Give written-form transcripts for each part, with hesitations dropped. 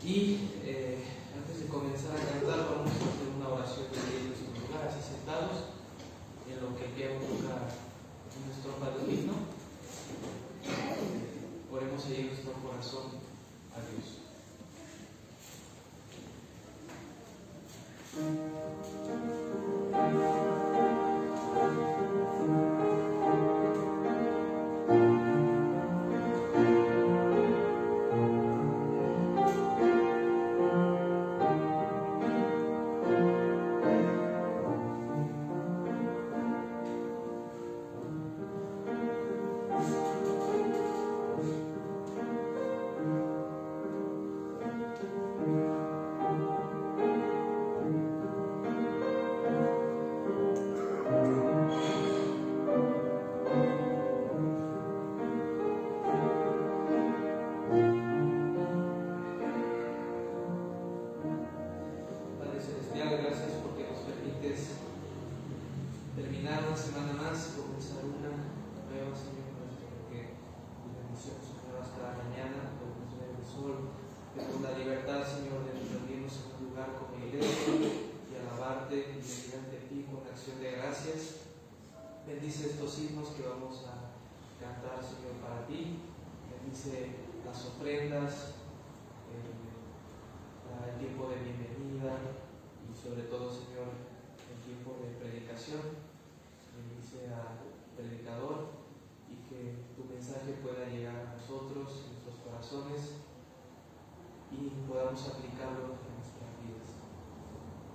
Y antes de comenzar a cantar, vamos a hacer una oración de Dios en lugar, así sentados, en lo que Diego toca una estrofa de un himno. Oremos ahí nuestro corazón a Dios. Bendice estos himnos que vamos a cantar, Señor, para ti. Bendice las ofrendas, el tiempo de bienvenida y sobre todo, Señor, el tiempo de predicación. Bendice al predicador y que tu mensaje pueda llegar a nosotros, en nuestros corazones, y podamos aplicarlo en nuestras vidas.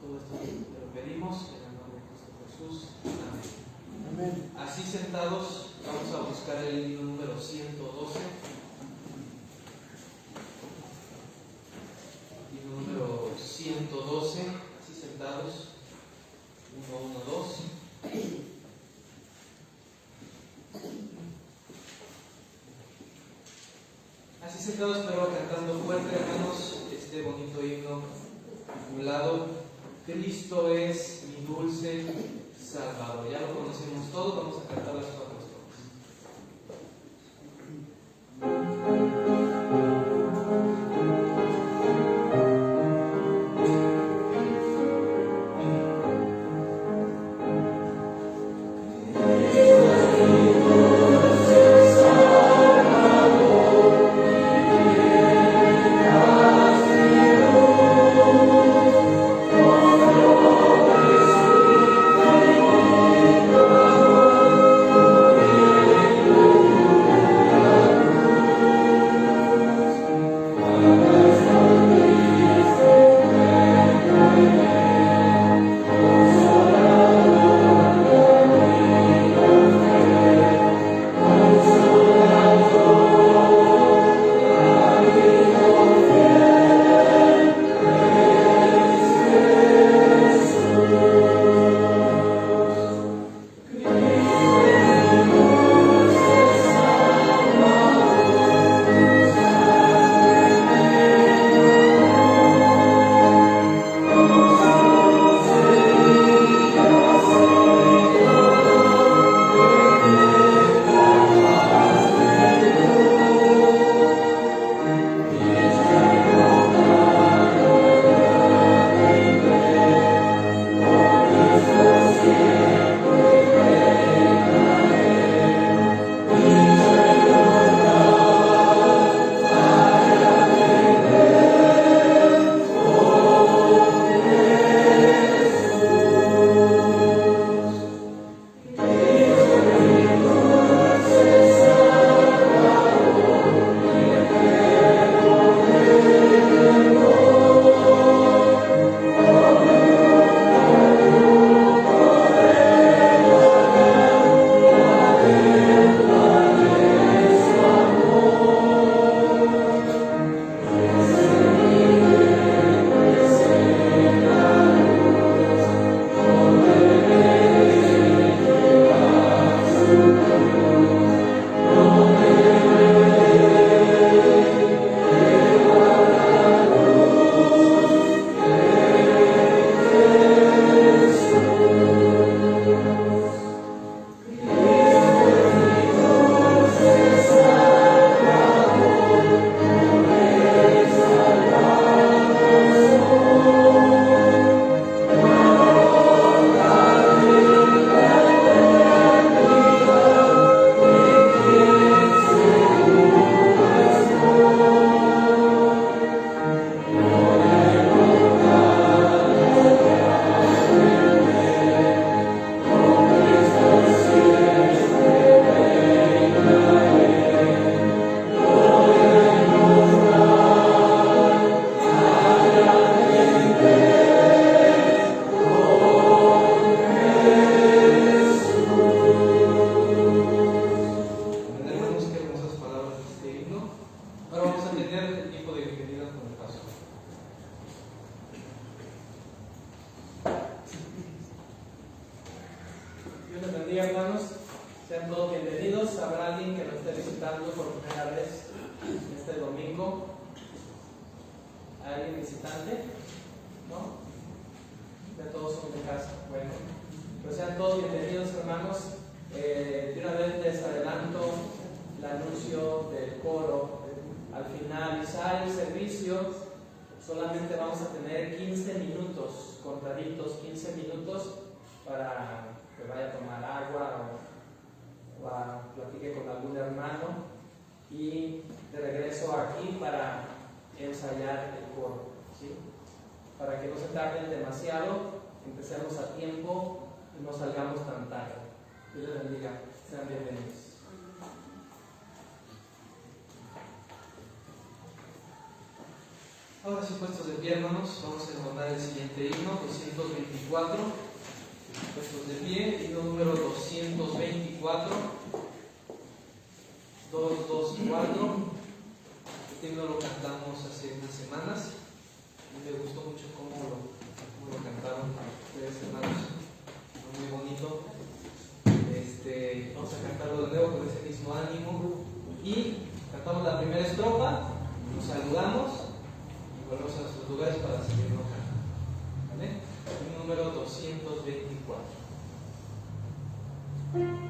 Todo esto te lo pedimos en el nombre de Cristo Jesús. Amén. Amén. Así sentados, vamos a buscar el himno número 112. Himno número 112. Así sentados. 1, 1, 2. Así sentados, pero cantando fuerte, hermanos, este bonito himno titulado Cristo es mi dulce Salvador. Ya lo conocemos todos, vamos a cantar las 4 estrofas. Oh bendiga, hermanos. Sean todos bienvenidos. Habrá alguien que nos esté visitando por primera vez este domingo. ¿Alguien visitante? ¿No? Ya todos son de casa. Bueno, pues sean todos bienvenidos, hermanos. De una vez les adelanto el anuncio del coro. Al finalizar el servicio, solamente vamos a tener 15 minutos, contaditos 15 minutos, para que vaya a tomar agua o platique con algún hermano, y de regreso aquí para ensayar el coro, ¿sí? Para que no se tarden demasiado, empecemos a tiempo y no salgamos tan tarde. Dios les bendiga, sean bienvenidos. Ahora sí, puestos de pie, hermanos, vamos a entonar el siguiente himno, 224. Puestos de pie, himno número 224. 224. Este himno lo cantamos hace unas semanas y me gustó mucho cómo lo cantaron ustedes, hermanos. Muy bonito. Vamos a cantarlo de nuevo con ese mismo ánimo y cantamos la primera estrofa, nos saludamos y volvemos a nuestros lugares para seguirnos cantando. ¿Vale? El número 224. Thank you.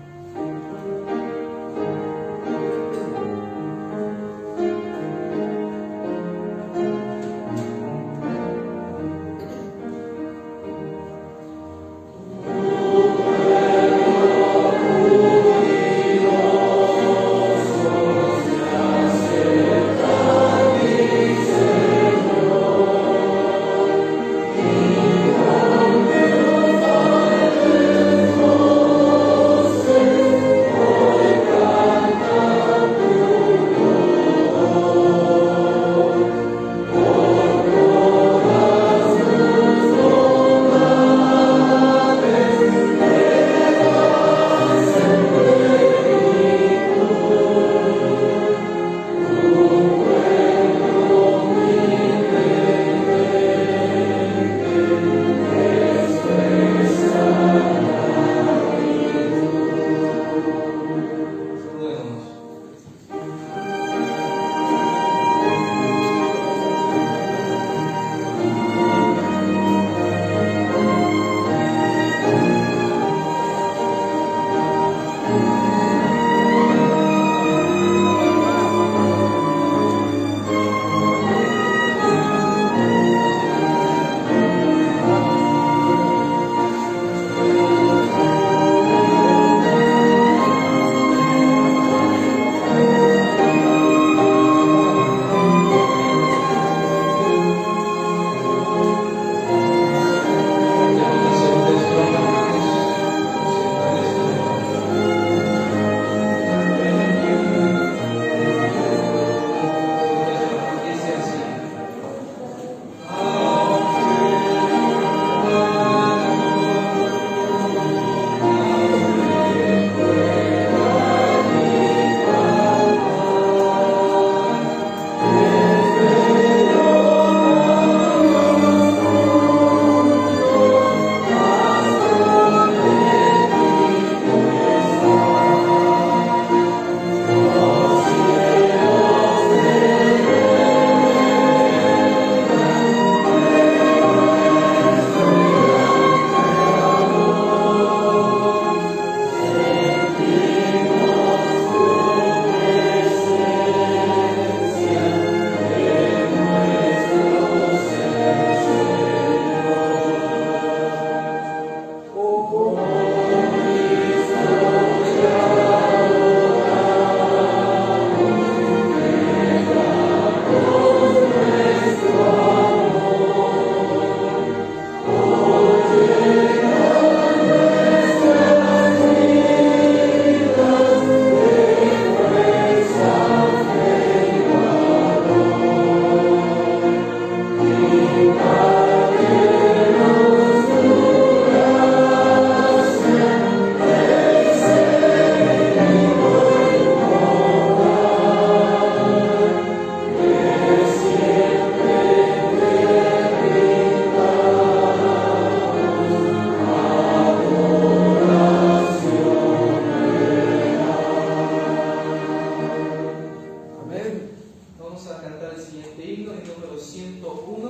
escrito en número 101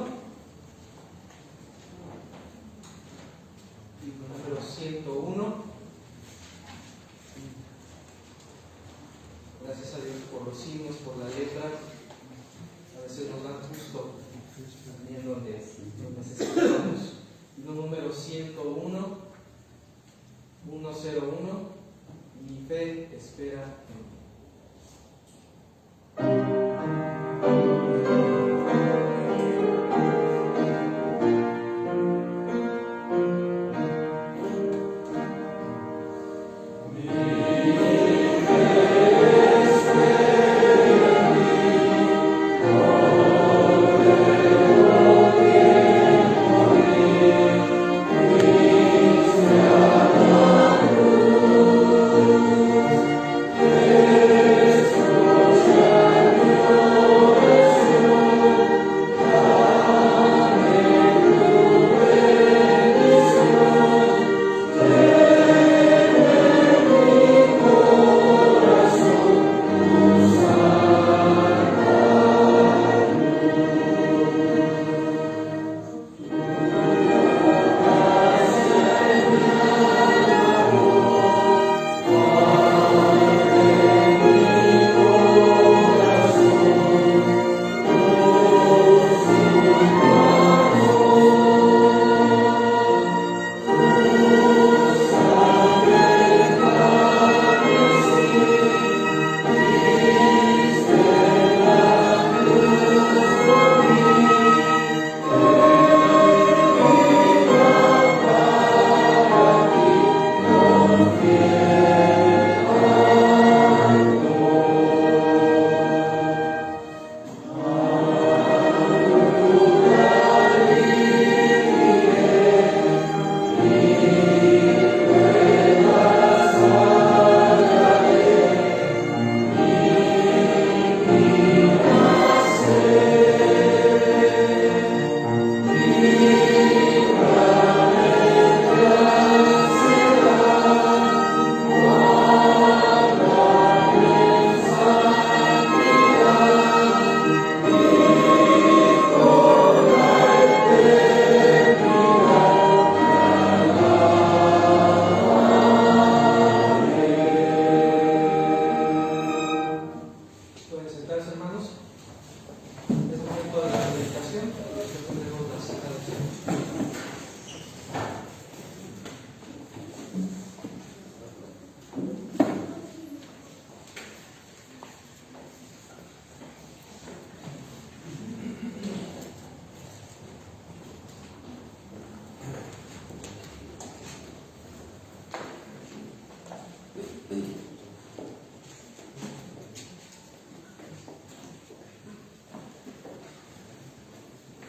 y número 101. Gracias a Dios por los signos, por la letra. A veces nos dan justo también donde necesitamos. Número 101, 101. Mi fe espera en ti.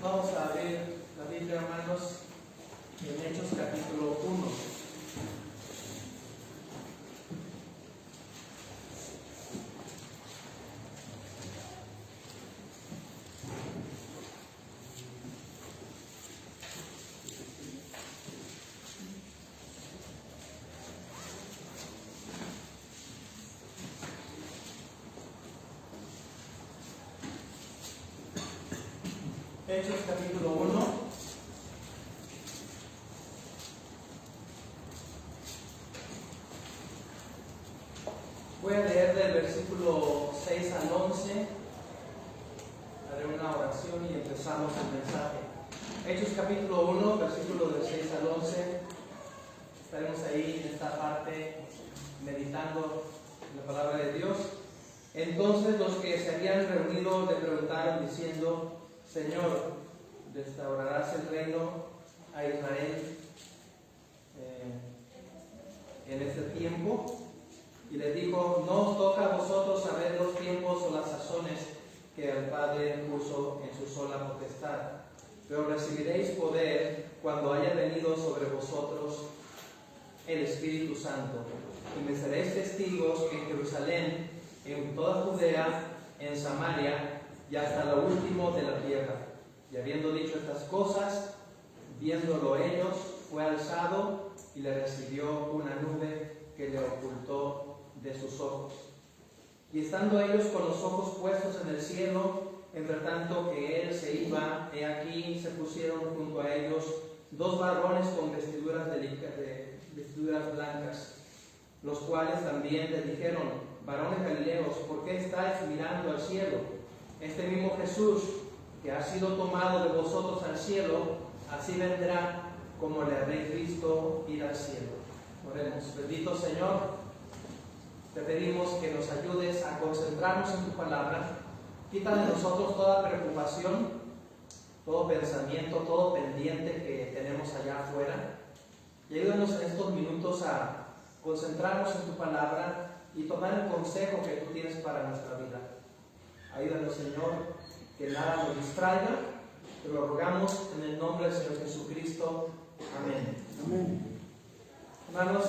Vamos a abrir la Biblia, hermanos, en Hechos capítulo 1. Hechos capítulo 1. Voy a leer del versículo 6 al 11. Haré una oración y empezamos el mensaje. Hechos capítulo 1, versículo del 6 al 11. Estaremos ahí en esta parte meditando la palabra de Dios. Entonces los que se habían reunido le preguntaron diciendo: Señor, ¿restaurarás el reino a Israel en este tiempo? Y le dijo: no os toca a vosotros saber los tiempos o las sazones que el Padre puso en su sola potestad, pero recibiréis poder cuando haya venido sobre vosotros el Espíritu Santo, y me seréis testigos en Jerusalén, en toda Judea, en Samaria y hasta lo último de la tierra. Y habiendo dicho estas cosas, viéndolo ellos, fue alzado y le recibió una nube que le ocultó de sus ojos. Y estando ellos con los ojos puestos en el cielo, entre tanto que él se iba, he aquí se pusieron junto a ellos 2 varones con vestiduras blancas, los cuales también le dijeron: varones galileos, ¿por qué estáis mirando al cielo? Este mismo Jesús, que ha sido tomado de vosotros al cielo, así vendrá como le habréis visto ir al cielo. Oremos. Bendito Señor, te pedimos que nos ayudes a concentrarnos en tu palabra. Quita de nosotros toda preocupación, todo pensamiento, todo pendiente que tenemos allá afuera. Y ayúdanos en estos minutos a concentrarnos en tu palabra y tomar el consejo que tú tienes para nuestra vida. Ayúdanos, Señor, que nada nos distraiga. Te lo rogamos en el nombre del Señor Jesucristo. Amén. Amén. Hermanos,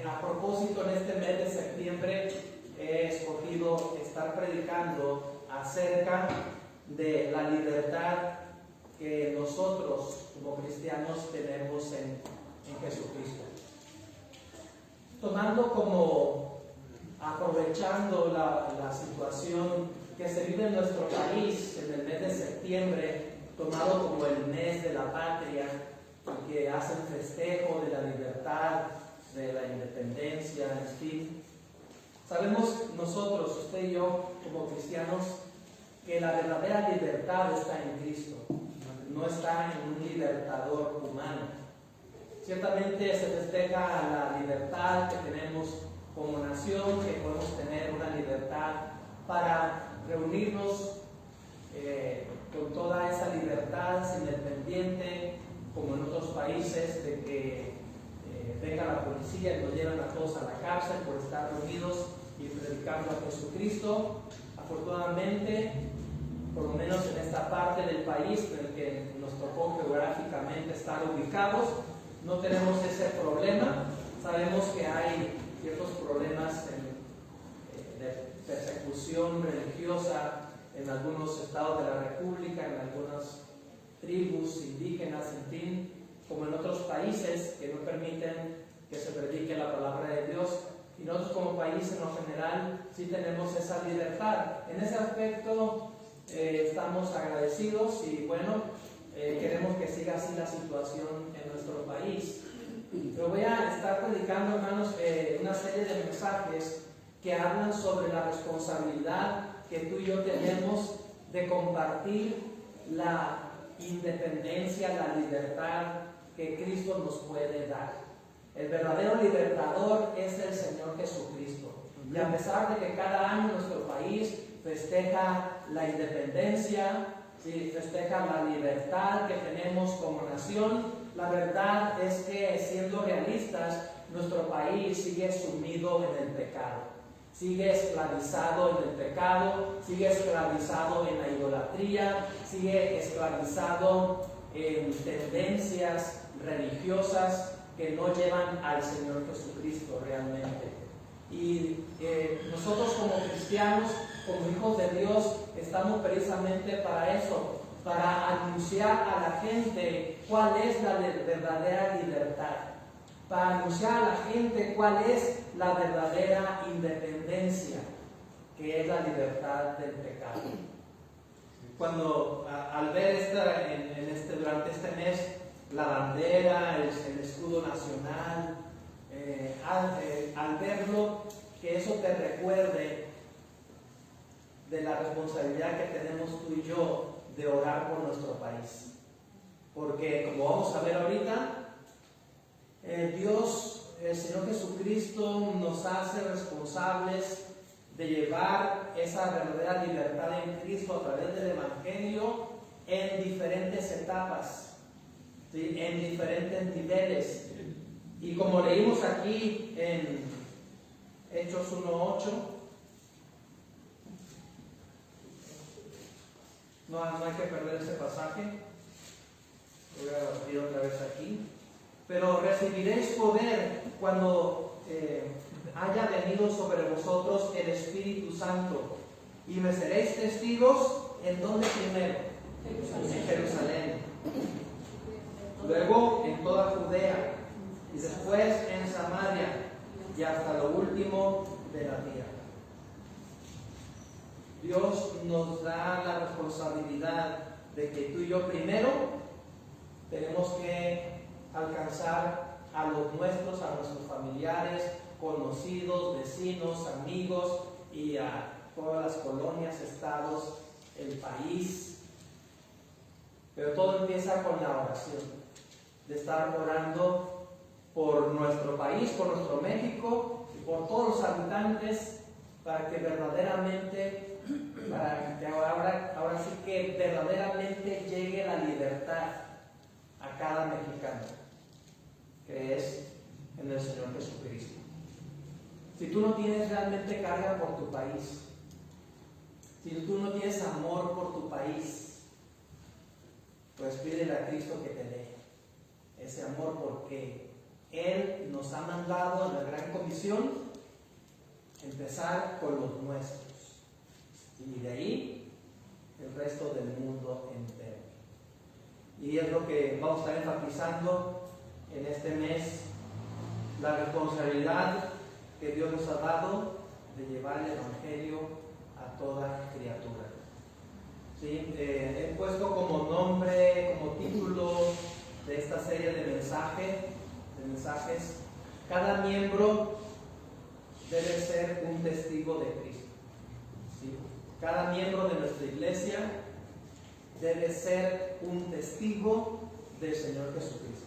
a propósito, en este mes de septiembre he escogido estar predicando acerca de la libertad que nosotros como cristianos tenemos en Jesucristo. Aprovechando la situación que se vive en nuestro país en el mes de septiembre, tomado como el mes de la patria, que hacen festejo de la libertad, de la independencia, en fin. Sabemos nosotros, usted y yo, como cristianos, que la verdadera libertad está en Cristo, no está en un libertador humano. Ciertamente se festeja la libertad que tenemos como nación, que podemos tener una libertad para reunirnos con toda esa libertad, sin el pendiente, como en otros países, de que venga la policía y nos lleven a todos a la cárcel por estar reunidos y predicando a Jesucristo. Afortunadamente, por lo menos en esta parte del país en el que nos tocó geográficamente estar ubicados, no tenemos ese problema. Sabemos que hay ciertos problemas de persecución religiosa en algunos estados de la República, en algunas tribus indígenas, en fin, como en otros países que no permiten que se predique la palabra de Dios. Y nosotros como país en lo general sí tenemos esa libertad. En ese aspecto estamos agradecidos y bueno, queremos que siga así la situación en nuestro país. Pero voy a estar predicando, hermanos, una serie de mensajes que hablan sobre la responsabilidad que tú y yo tenemos de compartir la independencia, la libertad que Cristo nos puede dar. El verdadero libertador es el Señor Jesucristo. Y a pesar de que cada año nuestro país festeja la independencia, ¿sí?, festeja la libertad que tenemos como nación, la verdad es que, siendo realistas, nuestro país sigue sumido en el pecado. Sigue esclavizado en el pecado, sigue esclavizado en la idolatría, sigue esclavizado en tendencias religiosas que no llevan al Señor Jesucristo realmente. Y nosotros como cristianos, como hijos de Dios, estamos precisamente para eso, para anunciar a la gente cuál es la verdadera libertad, para anunciar a la gente cuál es la verdadera independencia, que es la libertad del pecado. Cuando al ver durante este mes la bandera, el escudo nacional, al verlo, que eso te recuerde de la responsabilidad que tenemos tú y yo de orar por nuestro país. Porque, como vamos a ver ahorita, Dios, el Señor Jesucristo, nos hace responsables de llevar esa verdadera libertad en Cristo a través del Evangelio en diferentes etapas, ¿sí?, en diferentes niveles. Y como leímos aquí en Hechos 1:8, no hay que perder ese pasaje. Voy a repetir otra vez aquí. Pero recibiréis poder cuando haya venido sobre vosotros el Espíritu Santo, y me seréis testigos. ¿En dónde primero? En Jerusalén. Luego en toda Judea, y después en Samaria, y hasta lo último de la tierra. Dios nos da la responsabilidad de que tú y yo primero tenemos que alcanzar a los nuestros, a nuestros familiares, conocidos, vecinos, amigos y a todas las colonias, estados, el país. Pero todo empieza con la oración, de estar orando por nuestro país, por nuestro México y por todos los habitantes, para que verdaderamente, ahora sí que verdaderamente llegue la libertad a cada mexicano, que es en el Señor Jesucristo. Si tú no tienes realmente carga por tu país, si tú no tienes amor por tu país, pues pídele a Cristo que te dé ese amor, porque Él nos ha mandado en la gran comisión empezar con los nuestros y de ahí el resto del mundo entero. Y es lo que vamos a estar enfatizando en este mes, la responsabilidad que Dios nos ha dado de llevar el Evangelio a toda criatura. ¿Sí? He puesto como nombre, como título de esta serie de mensajes, cada miembro debe ser un testigo de Cristo. ¿Sí? Cada miembro de nuestra iglesia debe ser un testigo del Señor Jesucristo.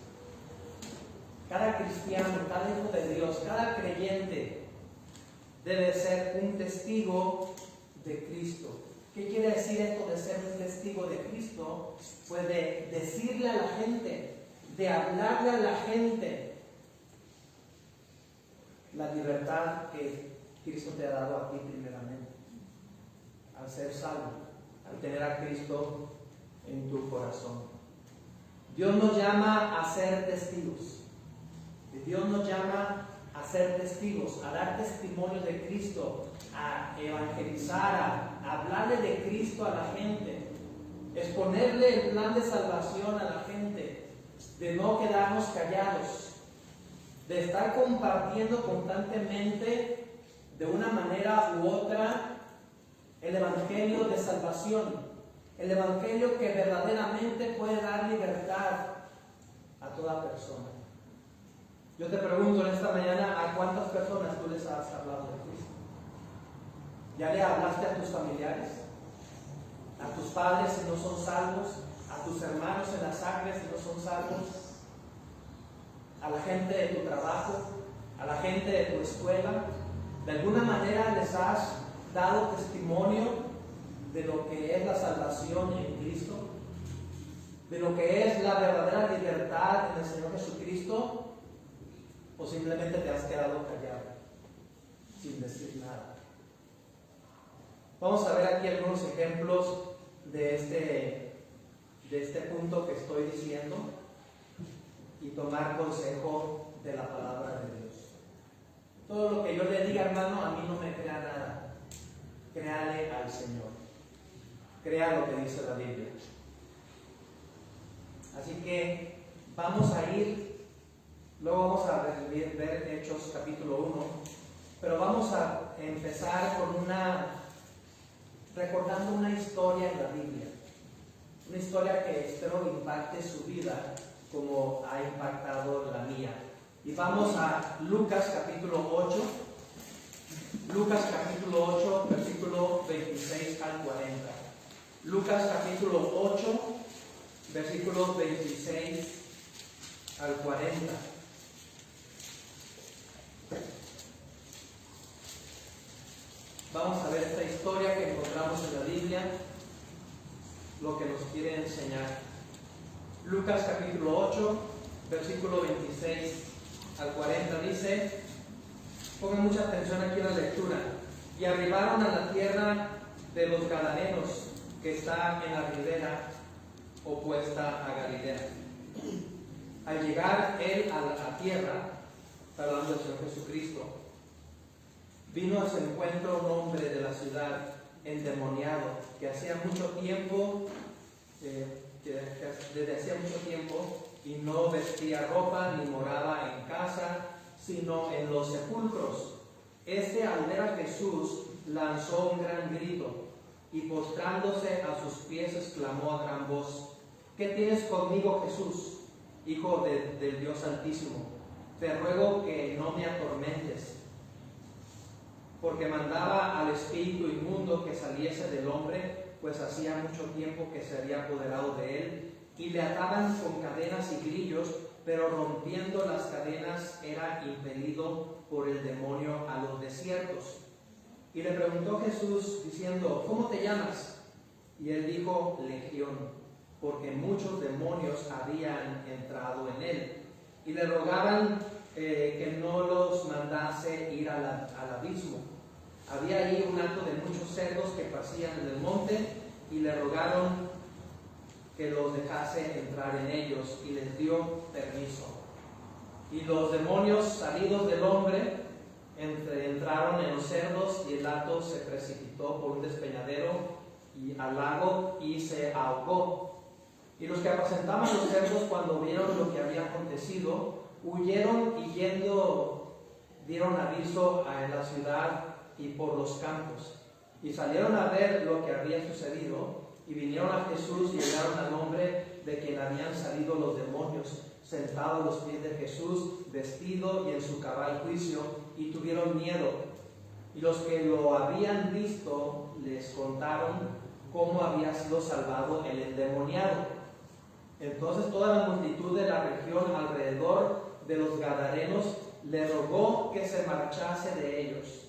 Cada cristiano, cada hijo de Dios, cada creyente debe ser un testigo de Cristo. ¿Qué quiere decir esto de ser un testigo de Cristo? Pues de decirle a la gente, de hablarle a la gente la libertad que Cristo te ha dado a ti primeramente, al ser salvo, al tener a Cristo en tu corazón. Dios nos llama a ser testigos. Dios nos llama a ser testigos, a dar testimonio de Cristo, a evangelizar, a hablarle de Cristo a la gente, exponerle el plan de salvación a la gente, de no quedarnos callados, de estar compartiendo constantemente de una manera u otra el evangelio de salvación, el evangelio que verdaderamente puede dar libertad a toda persona. Yo te pregunto en esta mañana, ¿a cuántas personas tú les has hablado de Cristo? ¿Ya le hablaste a tus familiares? ¿A tus padres si no son salvos? ¿A tus hermanos en la sangre si no son salvos? ¿A la gente de tu trabajo? ¿A la gente de tu escuela? ¿De alguna manera les has dado testimonio de lo que es la salvación en Cristo? ¿De lo que es la verdadera libertad en el Señor Jesucristo? ¿O simplemente te has quedado callado, sin decir nada? Vamos a ver aquí algunos ejemplos de este punto que estoy diciendo y tomar consejo de la palabra de Dios. Todo lo que yo le diga, hermano, a mí no me crea nada. Créale al Señor. Crea lo que dice la Biblia. Así que vamos a ir. Luego vamos a ver Hechos capítulo 1, pero vamos a empezar con recordando una historia en la Biblia, una historia que espero impacte su vida como ha impactado la mía. Y vamos a Lucas capítulo 8, versículo 26 al 40. Lucas capítulo 8, versículos 26 al 40. Vamos a ver esta historia que encontramos en la Biblia, lo que nos quiere enseñar. Lucas capítulo 8, versículo 26 al 40 dice, pongan mucha atención aquí en la lectura, y arribaron a la tierra de los Gadarenos, que está en la ribera opuesta a Galilea. Al llegar él a la tierra, hablando del Señor Jesucristo, vino a su encuentro un hombre de la ciudad endemoniado, que hacía mucho tiempo, desde hacía mucho tiempo, y no vestía ropa ni moraba en casa, sino en los sepulcros. Este, al ver a Jesús, lanzó un gran grito y postrándose a sus pies exclamó a gran voz: ¿Qué tienes conmigo, Jesús, Hijo del Dios Altísimo? Te ruego que no me atormentes. Porque mandaba al espíritu inmundo que saliese del hombre, pues hacía mucho tiempo que se había apoderado de él, y le ataban con cadenas y grillos, pero rompiendo las cadenas era impelido por el demonio a los desiertos. Y le preguntó Jesús diciendo: ¿Cómo te llamas? Y él dijo: Legión, porque muchos demonios habían entrado en él. Y le rogaban que no los mandase ir al abismo. Había ahí un hato de muchos cerdos que pasían en el monte, y le rogaron que los dejase entrar en ellos, y les dio permiso. Y los demonios salidos del hombre entraron en los cerdos, y el hato se precipitó por un despeñadero y al lago y se ahogó. Y los que apacentaban los cerdos, cuando vieron lo que había acontecido, huyeron y yendo dieron aviso en la ciudad y por los campos. Y salieron a ver lo que había sucedido, y vinieron a Jesús y hallaron al hombre de quien habían salido los demonios, sentado a los pies de Jesús, vestido y en su cabal juicio, y tuvieron miedo. Y los que lo habían visto les contaron cómo había sido salvado el endemoniado. Entonces toda la multitud de la región alrededor de los Gadarenos le rogó que se marchase de ellos,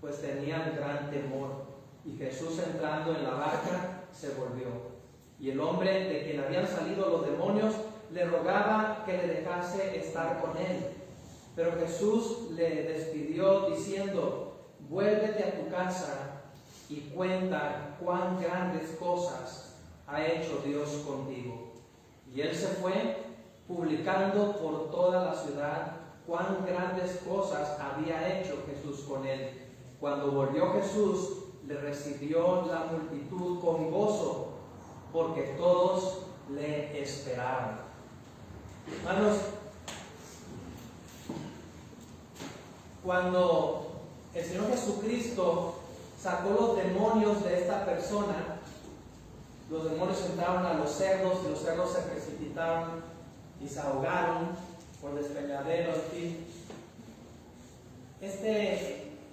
pues tenían gran temor. Y Jesús, entrando en la barca, se volvió. Y el hombre de quien habían salido los demonios le rogaba que le dejase estar con él. Pero Jesús le despidió diciendo: vuélvete a tu casa y cuenta cuán grandes cosas ha hecho Dios contigo. Y él se fue, publicando por toda la ciudad cuán grandes cosas había hecho Jesús con él. Cuando volvió Jesús, le recibió la multitud con gozo, porque todos le esperaban. Hermanos, cuando el Señor Jesucristo sacó los demonios de esta persona, los demonios entraron a los cerdos y los cerdos se precipitaron y se ahogaron por despeñadero, en fin.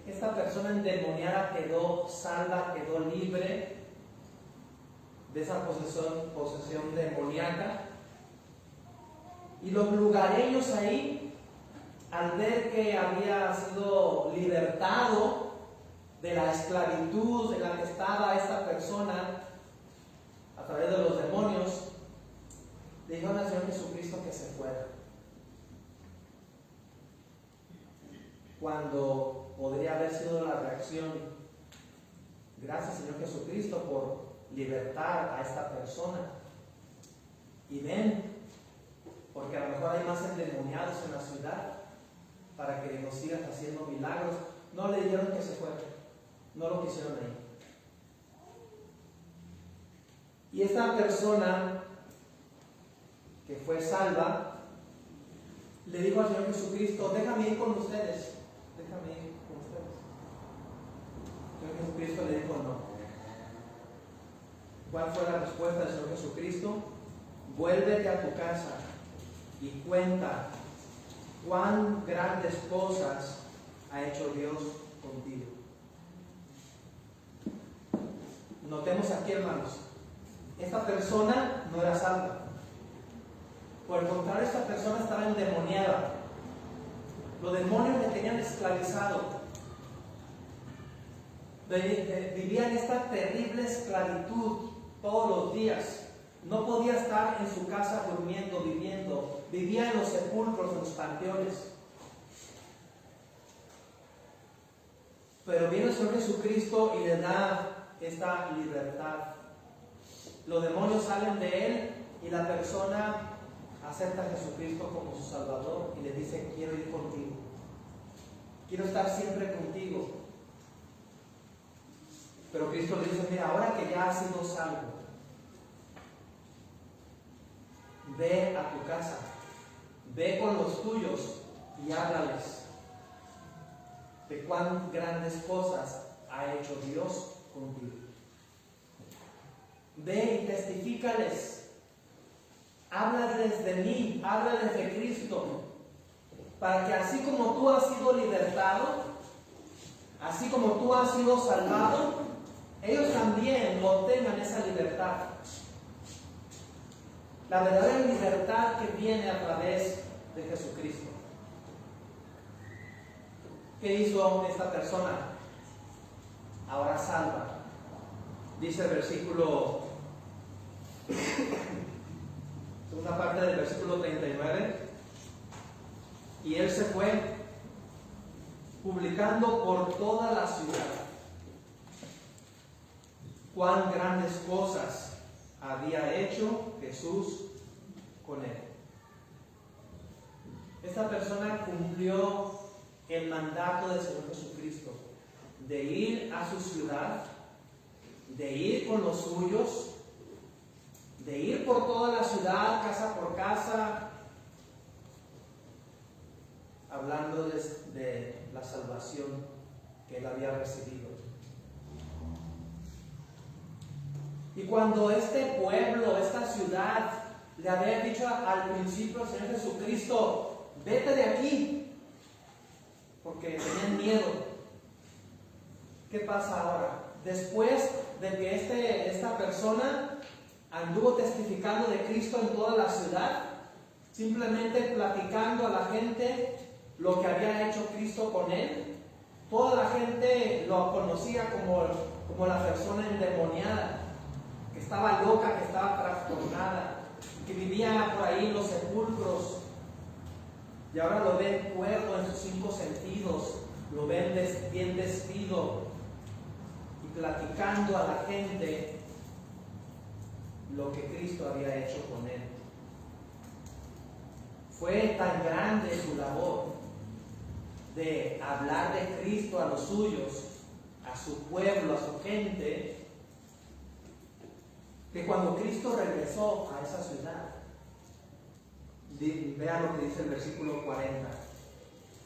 Esta persona endemoniada quedó salva, quedó libre de esa posesión demoníaca. Y los lugareños ahí, al ver que había sido libertado de la esclavitud en la que estaba esta persona a través de los demonios, le dijeron al Señor Jesucristo que se fuera, cuando podría haber sido la reacción: gracias, Señor Jesucristo, por libertar a esta persona, y ven, porque a lo mejor hay más endemoniados en la ciudad para que nos sigan haciendo milagros. No le dijeron que se fuera, no lo quisieron ahí. Y esta persona que fue salva le dijo al Señor Jesucristo: déjame ir con ustedes, déjame ir con ustedes. El Señor Jesucristo le dijo no. ¿Cuál fue la respuesta del Señor Jesucristo? Vuélvete a tu casa y cuenta cuán grandes cosas ha hecho Dios contigo. Notemos aquí, hermanos, esta persona no era salva. Por el contrario, esta persona estaba endemoniada. Los demonios le tenían esclavizado. Vivía en esta terrible esclavitud todos los días. No podía estar en su casa durmiendo, viviendo. Vivía en los sepulcros, en los panteones. Pero viene el Señor Jesucristo y le da esta libertad. Los demonios salen de él y la persona acepta a Jesucristo como su Salvador y le dice: quiero ir contigo, quiero estar siempre contigo. Pero Cristo le dice: mira, ahora que ya has sido salvo, ve a tu casa, ve con los tuyos y háblales de cuán grandes cosas ha hecho Dios contigo. Ve y testifícales. Háblales de mí, háblales de Cristo, para que así como tú has sido libertado, así como tú has sido salvado, ellos también obtengan esa libertad. La verdadera libertad que viene a través de Jesucristo. ¿Qué hizo esta persona? Ahora salva. Dice el versículo, segunda parte del versículo 39, y él se fue publicando por toda la ciudad cuán grandes cosas había hecho Jesús con él. Esta persona cumplió el mandato del Señor Jesucristo de ir a su ciudad, de ir con los suyos, de ir por toda la ciudad, casa por casa, hablándoles de la salvación que él había recibido. Y cuando este pueblo, esta ciudad, le había dicho al principio al Señor Jesucristo, vete de aquí, porque tenían miedo. ¿Qué pasa ahora? Después de que esta persona anduvo testificando de Cristo en toda la ciudad, simplemente platicando a la gente lo que había hecho Cristo con él, toda la gente lo conocía como la persona endemoniada, que estaba loca, que estaba trastornada, que vivía por ahí en los sepulcros, y ahora lo ven cuerdo en sus 5 sentidos, lo ven bien vestido y platicando a la gente lo que Cristo había hecho con él. Fue tan grande su labor de hablar de Cristo a los suyos, a su pueblo, a su gente, que cuando Cristo regresó a esa ciudad, vean lo que dice el versículo 40.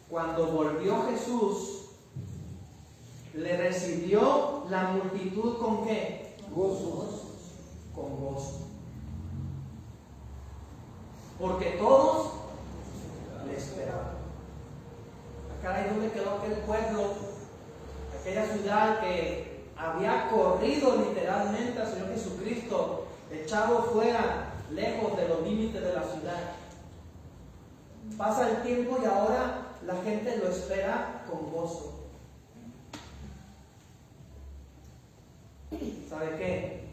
Cuando volvió Jesús, le recibió la multitud ¿con qué? Gozo. Con gozo. Porque todos le esperaban. Caray, ¿dónde quedó aquel pueblo? Aquella ciudad que había corrido literalmente al Señor Jesucristo, echado fuera, lejos de los límites de la ciudad. Pasa el tiempo y ahora la gente lo espera con gozo. ¿Sabe qué?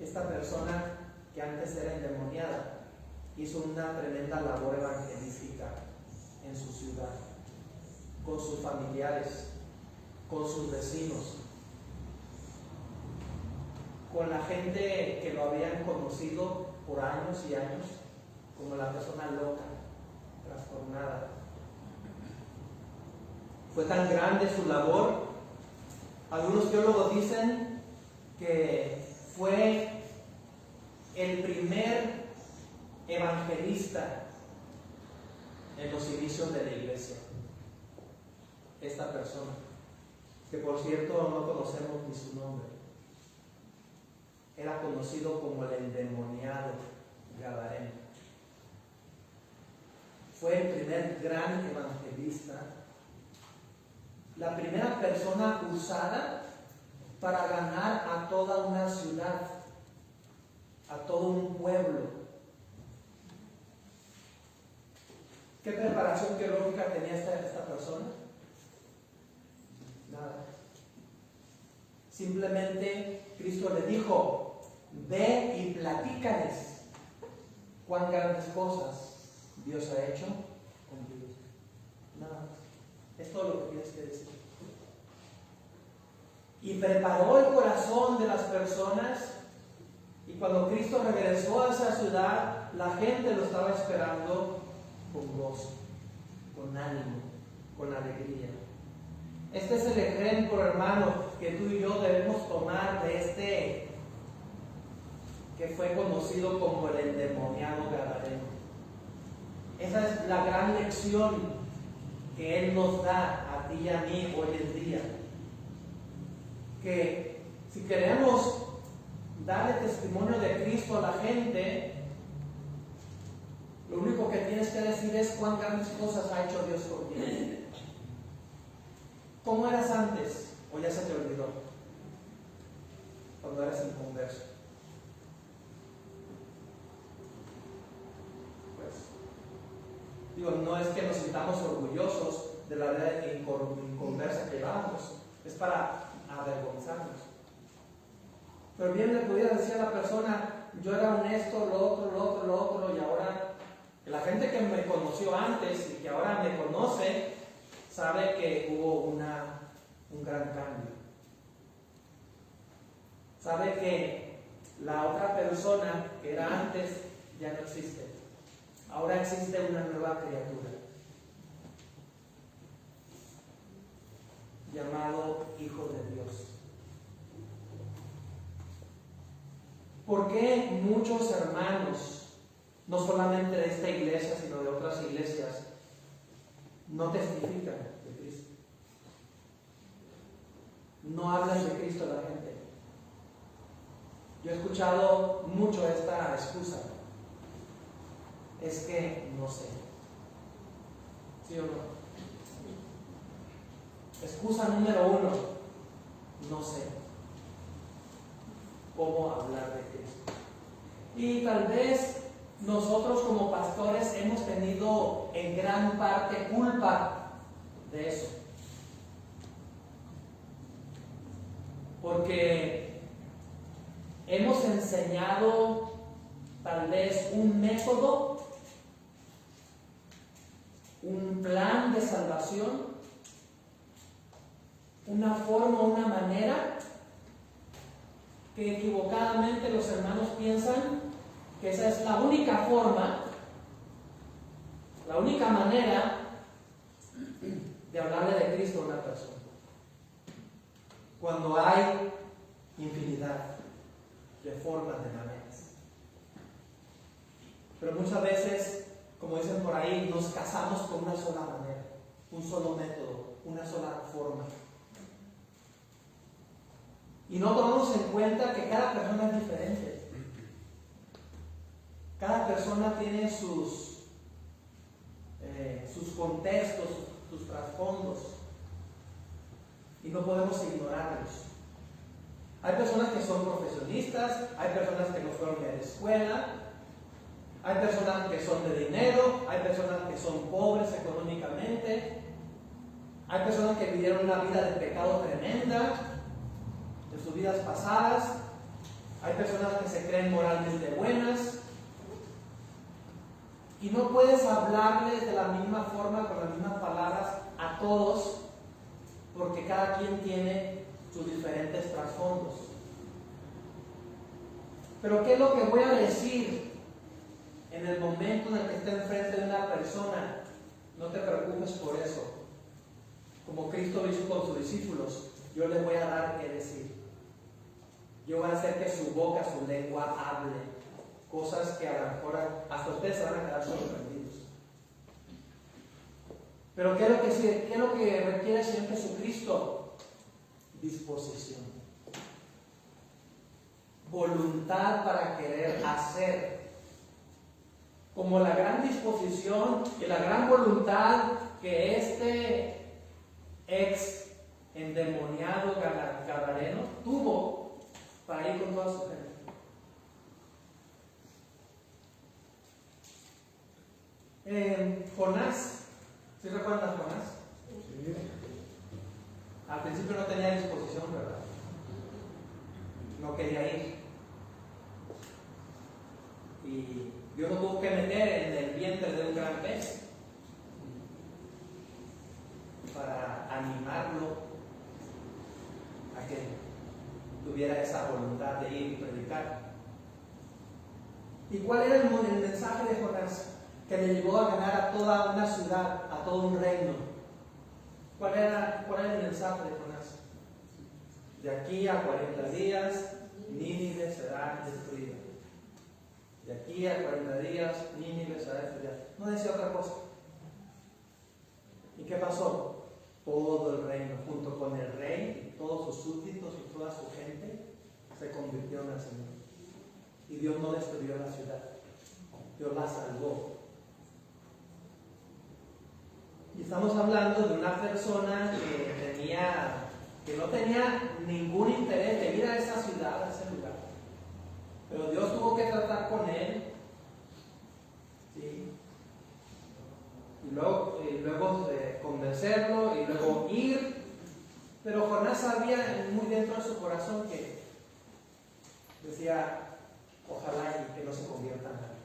Esta persona que antes era endemoniada hizo una tremenda labor evangelística en su ciudad, con sus familiares, con sus vecinos, con la gente que lo habían conocido por años y años como la persona loca, trastornada. Fue tan grande su labor. Algunos teólogos dicen que fue el primer evangelista en los inicios de la iglesia. Esta persona, que por cierto no conocemos ni su nombre, era conocido como el endemoniado Gadareno. Fue el primer gran evangelista, la primera persona usada para ganar a toda una ciudad, a todo un pueblo. ¿Qué preparación teológica tenía esta persona? Nada. Simplemente Cristo le dijo, ve y platícales cuán grandes cosas Dios ha hecho contigo. Nada más. Es todo lo que tienes que decir. Y preparó el corazón de las personas, y cuando Cristo regresó a esa ciudad, la gente lo estaba esperando con gozo, con ánimo, con alegría. Este es el ejemplo, hermano, que tú y yo debemos tomar de este que fue conocido como el endemoniado Gadareno. Esa es la gran lección que Él nos da a ti y a mí hoy en día. Que si queremos darle testimonio de Cristo a la gente, lo único que tienes que decir es cuán grandes cosas ha hecho Dios contigo. ¿Cómo eras antes? ¿O ya se te olvidó? Cuando eras inconverso. Pues, no es que nos sintamos orgullosos de la vida inconversa que llevamos, es para avergonzarnos. Pero bien le pudiera decir a la persona, yo era honesto, lo otro, y ahora la gente que me conoció antes y que ahora me conoce, sabe que hubo un gran cambio. Sabe que la otra persona que era antes ya no existe. Ahora existe una nueva criatura, llamado Hijo de Dios. ¿Por qué muchos hermanos, no solamente de esta iglesia, sino de otras iglesias, no testifican de Cristo? No hablan de Cristo a la gente. Yo he escuchado mucho esta excusa. Es que no sé. ¿Sí o no? Excusa número 1. No sé cómo hablar de Cristo. Y tal vez nosotros como pastores hemos tenido en gran parte culpa de eso. Porque hemos enseñado tal vez un método, un plan de salvación, una forma, una manera, que equivocadamente los hermanos piensan que esa es la única forma, la única manera de hablarle de Cristo a una persona. Cuando hay infinidad de formas, de maneras. Pero muchas veces, como dicen por ahí, nos casamos con una sola manera, un solo método, una sola forma. Y no tomamos en cuenta que cada persona es diferente. Cada persona tiene sus contextos, sus trasfondos. Y no podemos ignorarlos. Hay personas que son profesionistas, hay personas que no fueron a la escuela, hay personas que son de dinero, hay personas que son pobres económicamente, hay personas que vivieron una vida de pecado tremenda de sus vidas pasadas, hay personas que se creen moralmente buenas, y no puedes hablarles de la misma forma, con las mismas palabras a todos, porque cada quien tiene sus diferentes trasfondos. Pero ¿qué es lo que voy a decir en el momento en el que esté enfrente de una persona? No te preocupes por eso. Como Cristo lo hizo con sus discípulos, yo les voy a dar qué decir. Yo voy a hacer que su boca, su lengua hable cosas que a lo mejor hasta ustedes se van a quedar sorprendidos. Pero ¿qué es lo que requiere el Señor Jesucristo? Disposición. Voluntad para querer hacer. Como la gran disposición y la gran voluntad que este ex endemoniado gadareno tuvo para ir con toda su gente. Jonás, ¿sí recuerdan a Jonás? Sí. Al principio no tenía disposición, ¿verdad? No quería ir. Y Dios lo tuvo que meter en el vientre de un gran pez para animarlo a que tuviera esa voluntad de ir y predicar. ¿Y cuál era el mensaje de Jonás? Que le llevó a ganar a toda una ciudad, a todo un reino. ¿Cuál era el mensaje de Jonás? De aquí a 40 días, Nínive será destruida. De aquí a 40 días, Nínive será destruida. No decía otra cosa. ¿Y qué pasó? Todo el reino, junto con el rey, y todos sus súbditos y toda su gente, se convirtió en el Señor. y Dios no destruyó la ciudad. Dios la salvó. Y estamos hablando de una persona que no tenía ningún interés de ir a esa ciudad, a ese lugar. Pero Dios tuvo que tratar con él. ¿Sí? Y luego convencerlo y luego ir. Pero Jonás sabía muy dentro de su corazón que decía, ojalá y que no se convierta en nadie.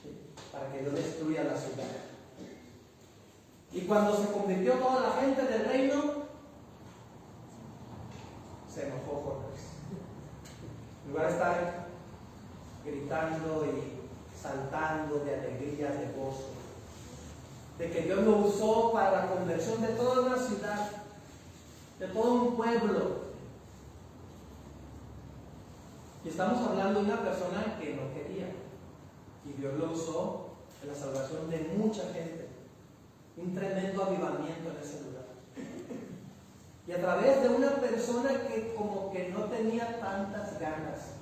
¿Sí? Para que Dios destruya la ciudad. Y cuando se convirtió toda la gente del reino, se enojó Jonás. En lugar de estar gritando y saltando de alegría, de gozo, de que Dios lo usó para la conversión de toda una ciudad, de todo un pueblo. Y estamos hablando de una persona que no quería, y Dios lo usó en la salvación de mucha gente. Un tremendo avivamiento en ese lugar. Y a través de una persona que como que no tenía tantas ganas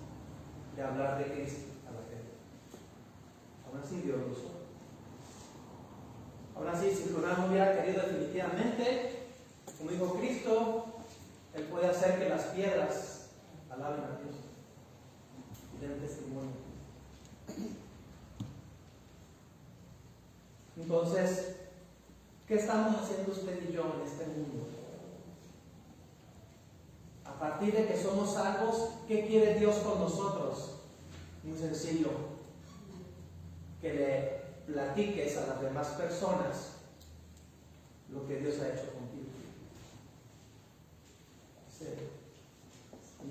de hablar de Cristo a la gente. Aún así Dios lo usó. Aún así, si Jonás no hubiera querido definitivamente, como dijo Cristo, Él puede hacer que las piedras alaben a Dios y den testimonio. Entonces, ¿qué estamos haciendo usted y yo en este mundo? A partir de que somos salvos, ¿qué quiere Dios con nosotros? Muy sencillo. Que le platiques a las demás personas lo que Dios ha hecho contigo. ¿Sí?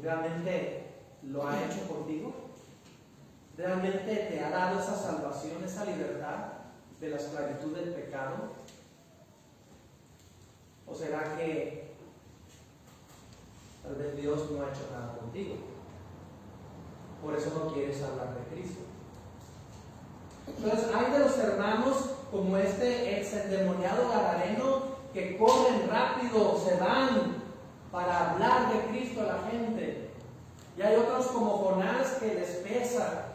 ¿Realmente lo ha hecho contigo? ¿Realmente te ha dado esa salvación, esa libertad de la esclavitud del pecado? ¿O será que tal vez Dios no ha hecho nada contigo? Por eso no quieres hablar de Cristo. Entonces hay de los hermanos como este ex endemoniado gadareno que corren rápido, se van para hablar de Cristo a la gente. Y hay otros como Jonás que les pesa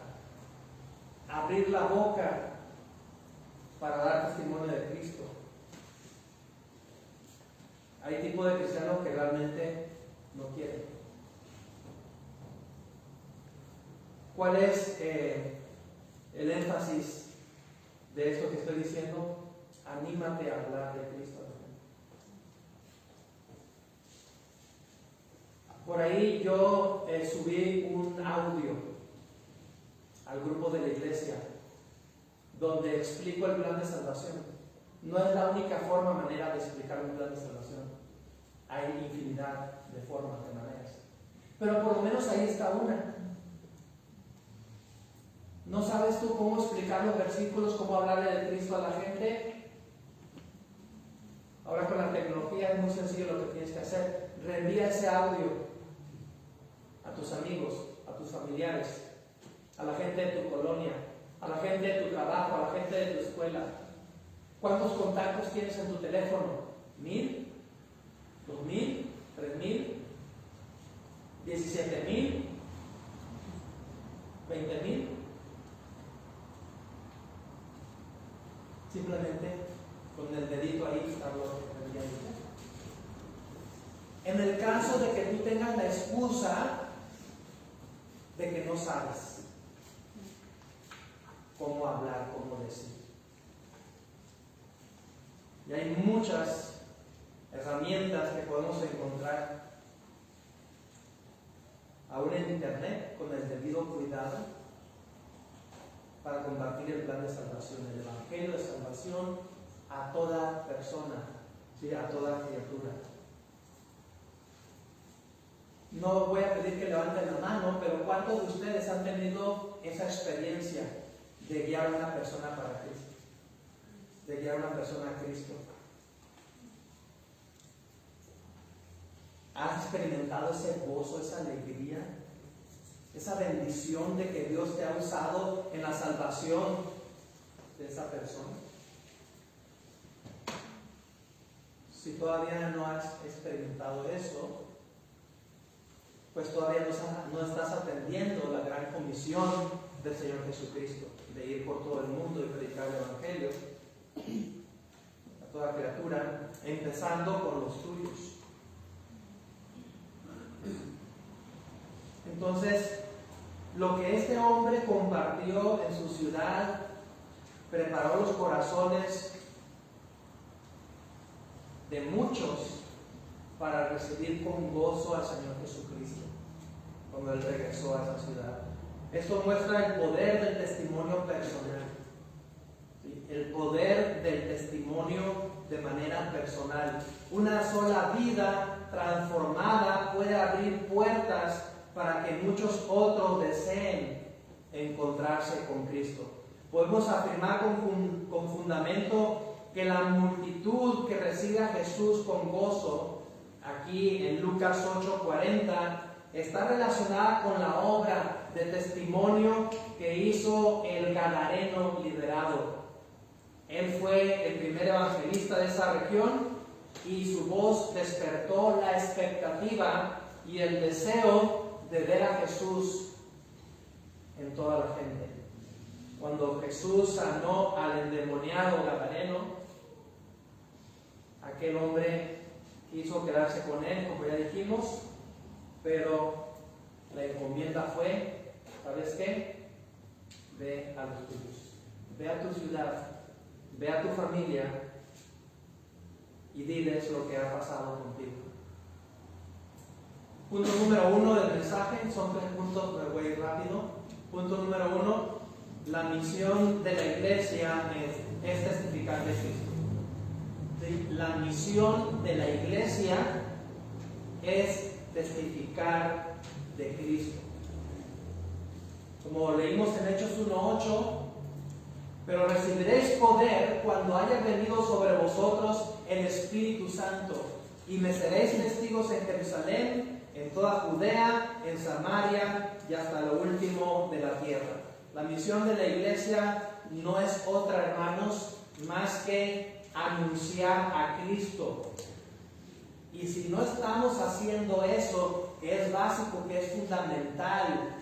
abrir la boca para dar testimonio de Cristo. Hay tipos de cristianos que realmente no quieren. ¿Cuál es el énfasis de esto que estoy diciendo? Anímate a hablar de Cristo. Por ahí yo subí un audio al grupo de la iglesia donde explico el plan de salvación. No es la única manera de explicar un plan de salvación. Hay infinidad de formas, de maneras. Pero por lo menos ahí está una. ¿No sabes tú cómo explicar los versículos, cómo hablarle de Cristo a la gente? Ahora con la tecnología es muy sencillo lo que tienes que hacer. Reenvía ese audio a tus amigos, a tus familiares, a la gente de tu colonia, a la gente de tu trabajo, a la gente de tu escuela. ¿Cuántos contactos tienes en tu teléfono? ¿1000? ¿2000? ¿3000? ¿17,000? ¿20,000? Simplemente con el dedito ahí estarlo enviando. En el caso de que tú tengas la excusa de que no sabes cómo hablar, cómo decir. Y hay muchas herramientas que podemos encontrar aún en internet con el debido cuidado para compartir el plan de salvación, el evangelio de salvación a toda persona, ¿sí? A toda criatura. No voy a pedir que levanten la mano, pero ¿cuántos de ustedes han tenido esa experiencia de guiar a una persona para Cristo? De guiar a una persona a Cristo. ¿Has experimentado ese gozo, esa alegría, esa bendición de que Dios te ha usado en la salvación de esa persona? Si todavía no has experimentado eso, pues todavía no estás atendiendo la gran comisión del Señor Jesucristo, de ir por todo el mundo y predicar el Evangelio a toda criatura, empezando con los tuyos. Entonces, lo que este hombre compartió en su ciudad preparó los corazones de muchos para recibir con gozo al Señor Jesucristo cuando Él regresó a esa ciudad. Esto muestra el poder del testimonio personal, ¿sí? El poder del testimonio de manera personal. Una sola vida transformada puede abrir puertas para que muchos otros deseen encontrarse con Cristo. Podemos afirmar con fundamento que la multitud que recibe a Jesús con gozo, aquí en Lucas 8:40, está relacionada con la obra de testimonio que hizo el gadareno liberado. Él fue el primer evangelista de esa región y su voz despertó la expectativa y el deseo de ver a Jesús en toda la gente. Cuando Jesús sanó al endemoniado gadareno, aquel hombre quiso quedarse con él, como ya dijimos, pero la encomienda fue, ¿sabes qué? Ve a los tuyos, ve a tu ciudad, ve a tu familia y diles lo que ha pasado contigo. Punto número 1 del mensaje, son 3 puntos, me voy a ir rápido. Punto número 1, la misión de la iglesia es testificar de Cristo. ¿Sí? La misión de la iglesia es testificar de Cristo. Como leímos en Hechos 1:8, pero recibiréis poder cuando haya venido sobre vosotros el Espíritu Santo, y me seréis testigos en Jerusalén, en toda Judea, en Samaria y hasta lo último de la tierra. La misión de la iglesia no es otra, hermanos, más que anunciar a Cristo. Y si no estamos haciendo eso, que es básico, que es fundamental,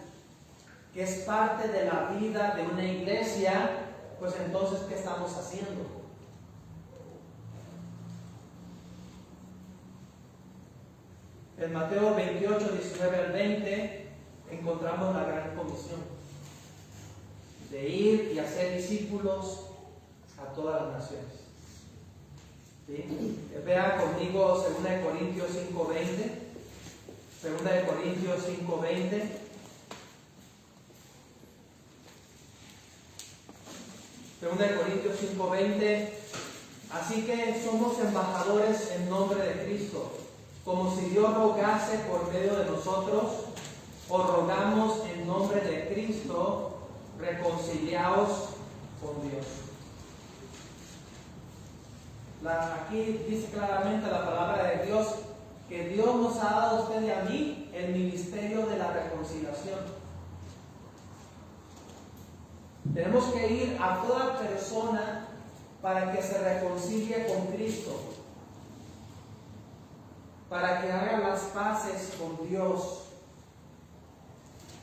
que es parte de la vida de una iglesia, pues entonces, ¿qué estamos haciendo? En Mateo 28, 19 al 20, encontramos la gran comisión de ir y hacer discípulos a todas las naciones. ¿Sí? Vean conmigo 2 Corintios 5:20. 2 Corintios 5:20. Segunda de Corintios 5:20. Así que somos embajadores en nombre de Cristo, como si Dios rogase por medio de nosotros. Os rogamos en nombre de Cristo, reconciliaos con Dios. Aquí dice claramente la palabra de Dios que Dios nos ha dado a usted y a mí el ministerio de la reconciliación. Tenemos que ir a toda persona para que se reconcilie con Cristo, para que haga las paces con Dios.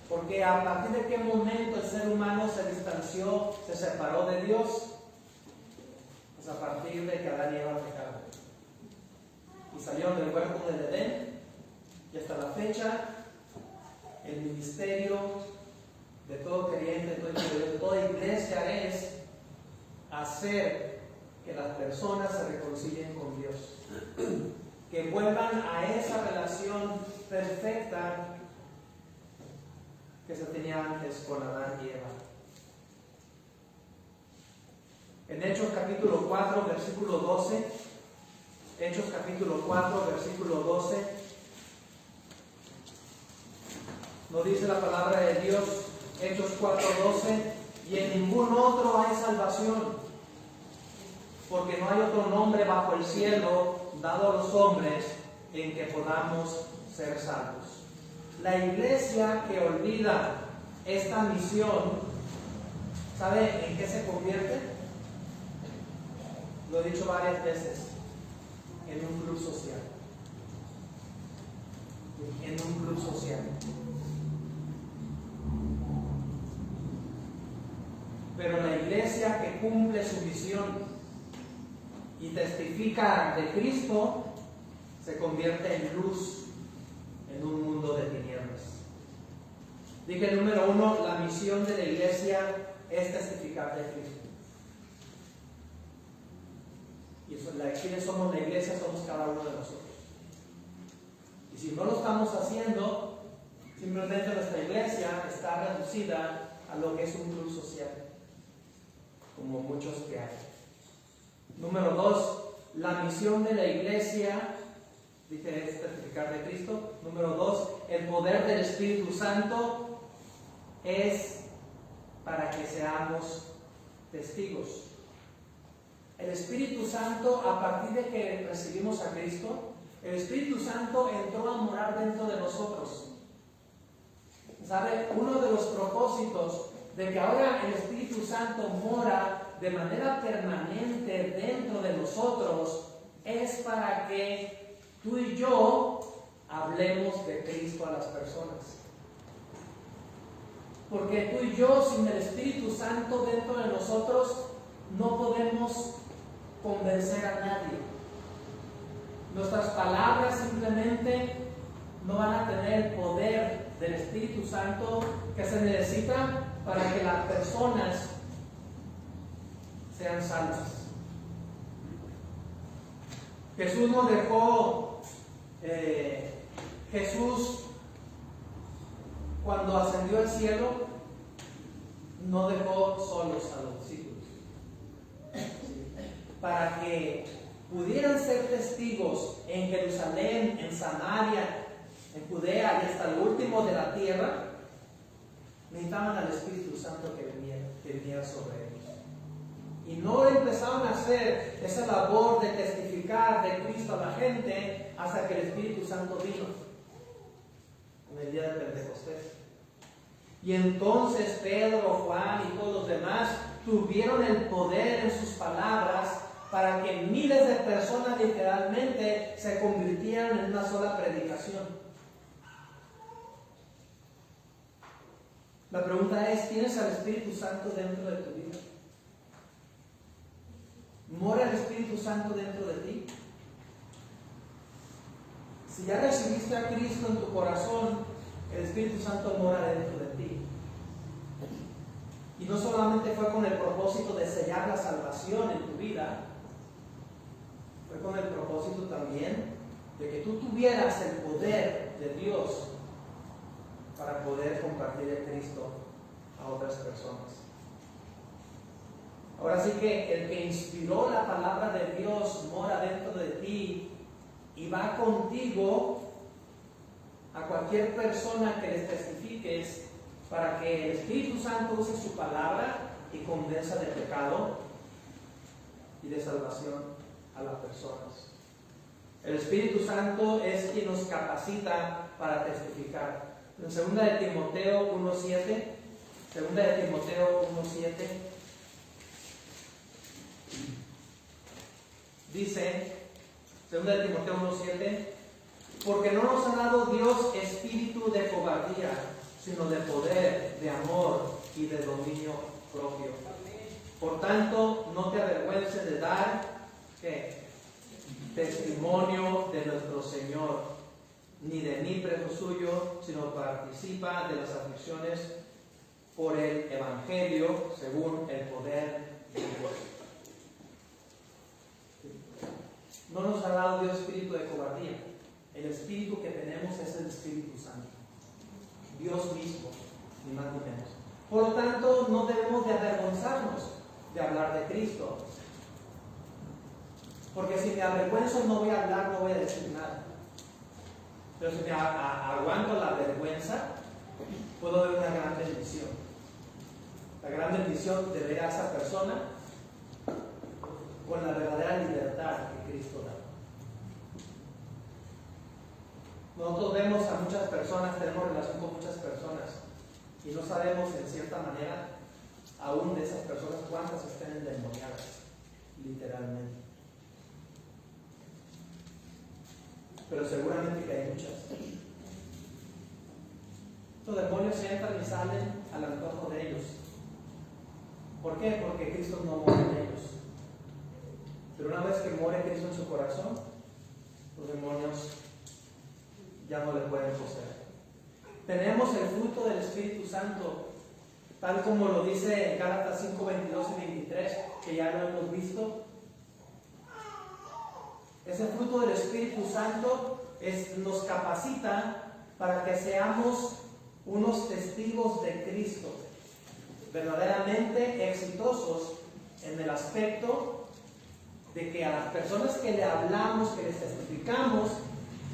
Porque a partir de qué momento el ser humano se distanció, se separó de Dios, pues a partir de que Adán y Eva pecaron y salieron del huerto del Edén, y hasta la fecha el ministerio de todo creyente, de toda iglesia es hacer que las personas se reconcilien con Dios, que vuelvan a esa relación perfecta que se tenía antes con Adán y Eva. En Hechos capítulo 4, versículo 12, Hechos capítulo 4, versículo 12, nos dice la palabra de Dios, Hechos 4, 12, y en ningún otro hay salvación, porque no hay otro nombre bajo el cielo dado a los hombres en que podamos ser salvos. La iglesia que olvida esta misión, ¿sabe en qué se convierte? Lo he dicho varias veces, en un club social. en un club social. Pero la iglesia que cumple su misión y testifica de Cristo se convierte en luz en un mundo de tinieblas. Dije número 1, la misión de la iglesia es testificar de Cristo. Y quienes somos la iglesia somos cada uno de nosotros. Y si no lo estamos haciendo, simplemente nuestra iglesia está reducida a lo que es un club social, como muchos que hay. Número 2, la misión de la iglesia, dije, es testificar de Cristo. Número 2, el poder del Espíritu Santo es para que seamos testigos. El Espíritu Santo, a partir de que recibimos a Cristo, el Espíritu Santo entró a morar dentro de nosotros. ¿Sabe? Uno de los propósitos de que ahora el Espíritu Santo mora de manera permanente dentro de nosotros es para que tú y yo hablemos de Cristo a las personas. Porque tú y yo, sin el Espíritu Santo dentro de nosotros, no podemos convencer a nadie. Nuestras palabras simplemente no van a tener el poder del Espíritu Santo que se necesita para que las personas sean salvas. Jesús nos dejó, Jesús cuando ascendió al cielo no dejó solos a los discípulos, para que pudieran ser testigos en Jerusalén, en Samaria, en Judea y hasta el último de la tierra. Necesitaban al Espíritu Santo que viniera sobre ellos. Y no empezaron a hacer esa labor de testificar de Cristo a la gente hasta que el Espíritu Santo vino en el día de Pentecostés. Y entonces Pedro, Juan y todos los demás tuvieron el poder en sus palabras para que miles de personas literalmente se convirtieran en una sola predicación. La pregunta es, ¿tienes al Espíritu Santo dentro de tu vida? ¿Mora el Espíritu Santo dentro de ti? Si ya recibiste a Cristo en tu corazón, el Espíritu Santo mora dentro de ti. Y no solamente fue con el propósito de sellar la salvación en tu vida, fue con el propósito también de que tú tuvieras el poder de Dios para poder compartir el Cristo a otras personas. Ahora sí que el que inspiró la palabra de Dios mora dentro de ti y va contigo a cualquier persona que les testifiques para que el Espíritu Santo use su palabra y convenza de pecado y de salvación a las personas. El Espíritu Santo es quien nos capacita para testificar. En 2 de Timoteo 1:7, 2 de Timoteo 1:7, dice, 2 de Timoteo 1:7, porque no nos ha dado Dios espíritu de cobardía, sino de poder, de amor y de dominio propio. Por tanto, no te avergüences de dar, ¿qué? Testimonio de nuestro Señor, ni de mí preso suyo, sino participa de las aflicciones por el Evangelio, según el poder de Dios. No nos ha dado Dios espíritu de cobardía. El espíritu que tenemos es el Espíritu Santo, Dios mismo, ni más ni menos. Por lo tanto, no debemos de avergonzarnos de hablar de Cristo, porque si me avergüenzo no voy a hablar, no voy a decir nada. Pero si me aguanto la vergüenza, puedo ver una gran bendición. La gran bendición de ver a esa persona con la verdadera libertad que Cristo da. Nosotros vemos a muchas personas, tenemos relación con muchas personas y no sabemos en cierta manera aún de esas personas cuántas estén endemoniadas, literalmente. Pero seguramente que hay muchas. Estos demonios entran y salen al antojo de ellos. ¿Por qué? Porque Cristo no mora en ellos. Pero una vez que muere Cristo en su corazón, los demonios ya no le pueden poseer. Tenemos el fruto del Espíritu Santo, tal como lo dice en Gálatas 5, 22 y 23, que ya lo hemos visto. Ese fruto del Espíritu Santo nos capacita para que seamos unos testigos de Cristo, verdaderamente exitosos en el aspecto de que a las personas que le hablamos, que les testificamos,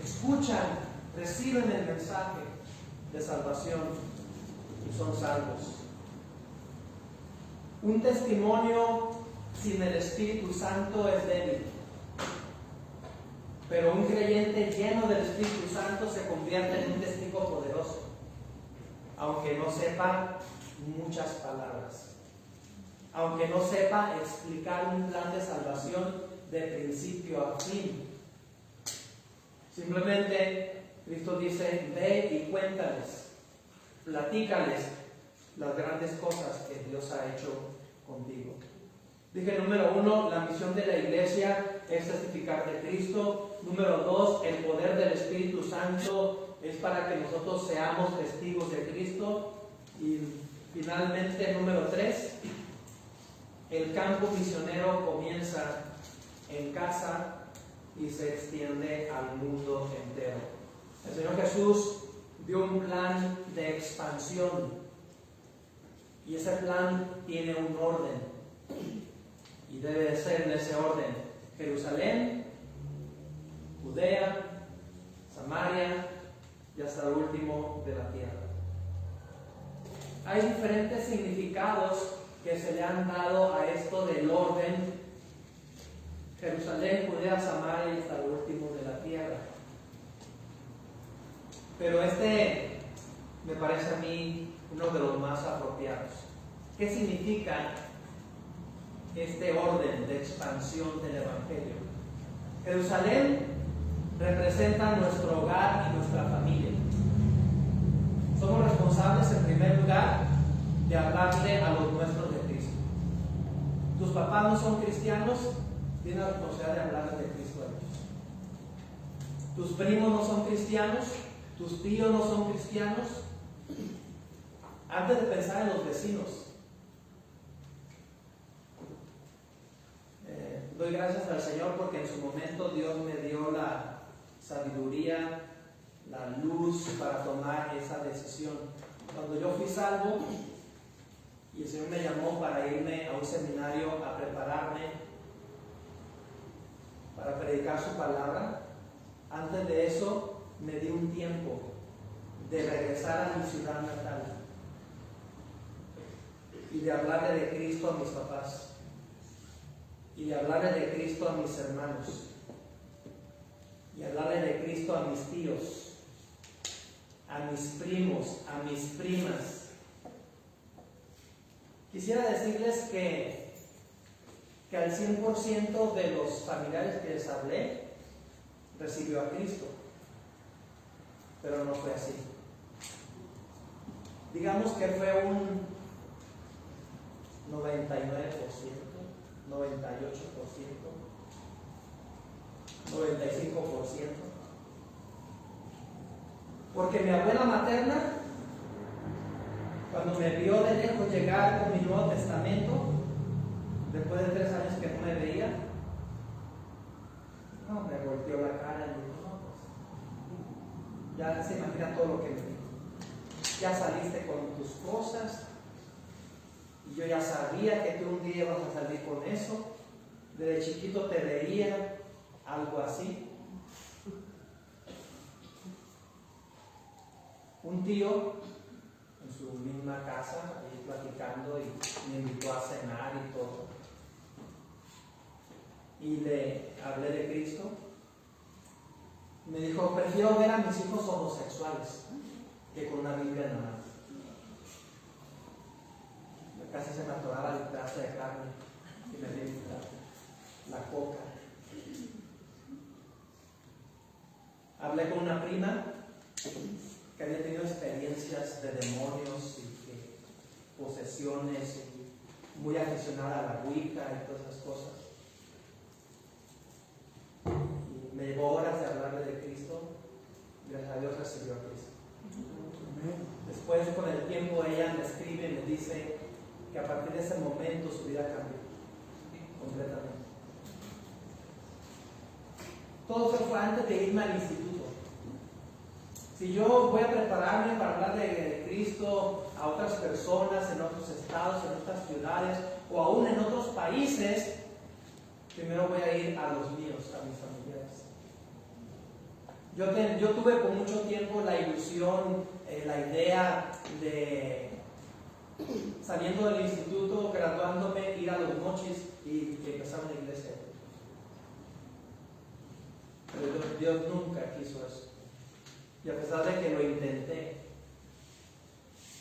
escuchan, reciben el mensaje de salvación y son salvos. Un testimonio sin el Espíritu Santo es débil, pero un creyente lleno del Espíritu Santo se convierte en un testigo poderoso, aunque no sepa muchas palabras, aunque no sepa explicar un plan de salvación de principio a fin. Simplemente Cristo dice: ve y cuéntales, platícales las grandes cosas que Dios ha hecho contigo. Dije, número 1, la misión de la iglesia es testificar de Cristo. Número 2, el poder del Espíritu Santo es para que nosotros seamos testigos de Cristo. Y finalmente, número 3, el campo misionero comienza en casa y se extiende al mundo entero. El Señor Jesús dio un plan de expansión y ese plan tiene un orden y debe de ser en ese orden: Jerusalén, Judea, Samaria y hasta el último de la tierra. Hay diferentes significados que se le han dado a esto del orden: Jerusalén, Judea, Samaria y hasta el último de la tierra. Pero este me parece a mí uno de los más apropiados. ¿Qué significa este orden de expansión del Evangelio? Jerusalén representa nuestro hogar y nuestra familia. Somos responsables en primer lugar de hablarle a los nuestros de Cristo. Tus papás no son cristianos, tienes la responsabilidad de hablarles de Cristo a ellos. Tus primos no son cristianos, tus tíos no son cristianos. Antes de pensar en los vecinos, doy gracias al Señor porque en su momento Dios me dio la sabiduría, la luz para tomar esa decisión. Cuando yo fui salvo y el Señor me llamó para irme a un seminario a prepararme para predicar su palabra, antes de eso me di un tiempo de regresar a mi ciudad natal y de hablarle de Cristo a mis papás y de hablarle de Cristo a mis hermanos y hablarle de Cristo a mis tíos, a mis primos, a mis primas. Quisiera decirles que al 100% de los familiares que les hablé recibió a Cristo, pero no fue así. Digamos que fue un 99%, 98%, 95%. Porque mi abuela materna, cuando me vio de lejos llegar con mi Nuevo Testamento, después de 3 años que no me veía, no, me volteó la cara y me dijo: no, pues, ya se imagina todo lo que me dijo. Ya saliste con tus cosas, y yo ya sabía que tú un día ibas a salir con eso. Desde chiquito te veía algo así. Un tío en su misma casa, ahí platicando, y me invitó a cenar y todo. Y le hablé de Cristo. Me dijo: prefiero ver a mis hijos homosexuales que con una Biblia en la mano. Casi se me atoraba el pedazo de carne y me dio la coca. Hablé con una prima que había tenido experiencias de demonios y que posesiones, y muy aficionada a la Ouija y todas esas cosas. Y me llevó horas de hablarle de Cristo. Gracias a Dios recibió a Cristo. Después, con el tiempo, ella me escribe y me dice que a partir de ese momento su vida cambió completamente. Todo eso fue antes de irme al instituto. Si yo voy a prepararme para hablar de Cristo a otras personas en otros estados, en otras ciudades o aún en otros países, primero voy a ir a los míos, a mis familiares. Yo tuve por mucho tiempo la ilusión, la idea de, saliendo del instituto, graduándome, ir a los mochis y empezar una iglesia. Pero Dios nunca quiso eso. Y a pesar de que lo intenté,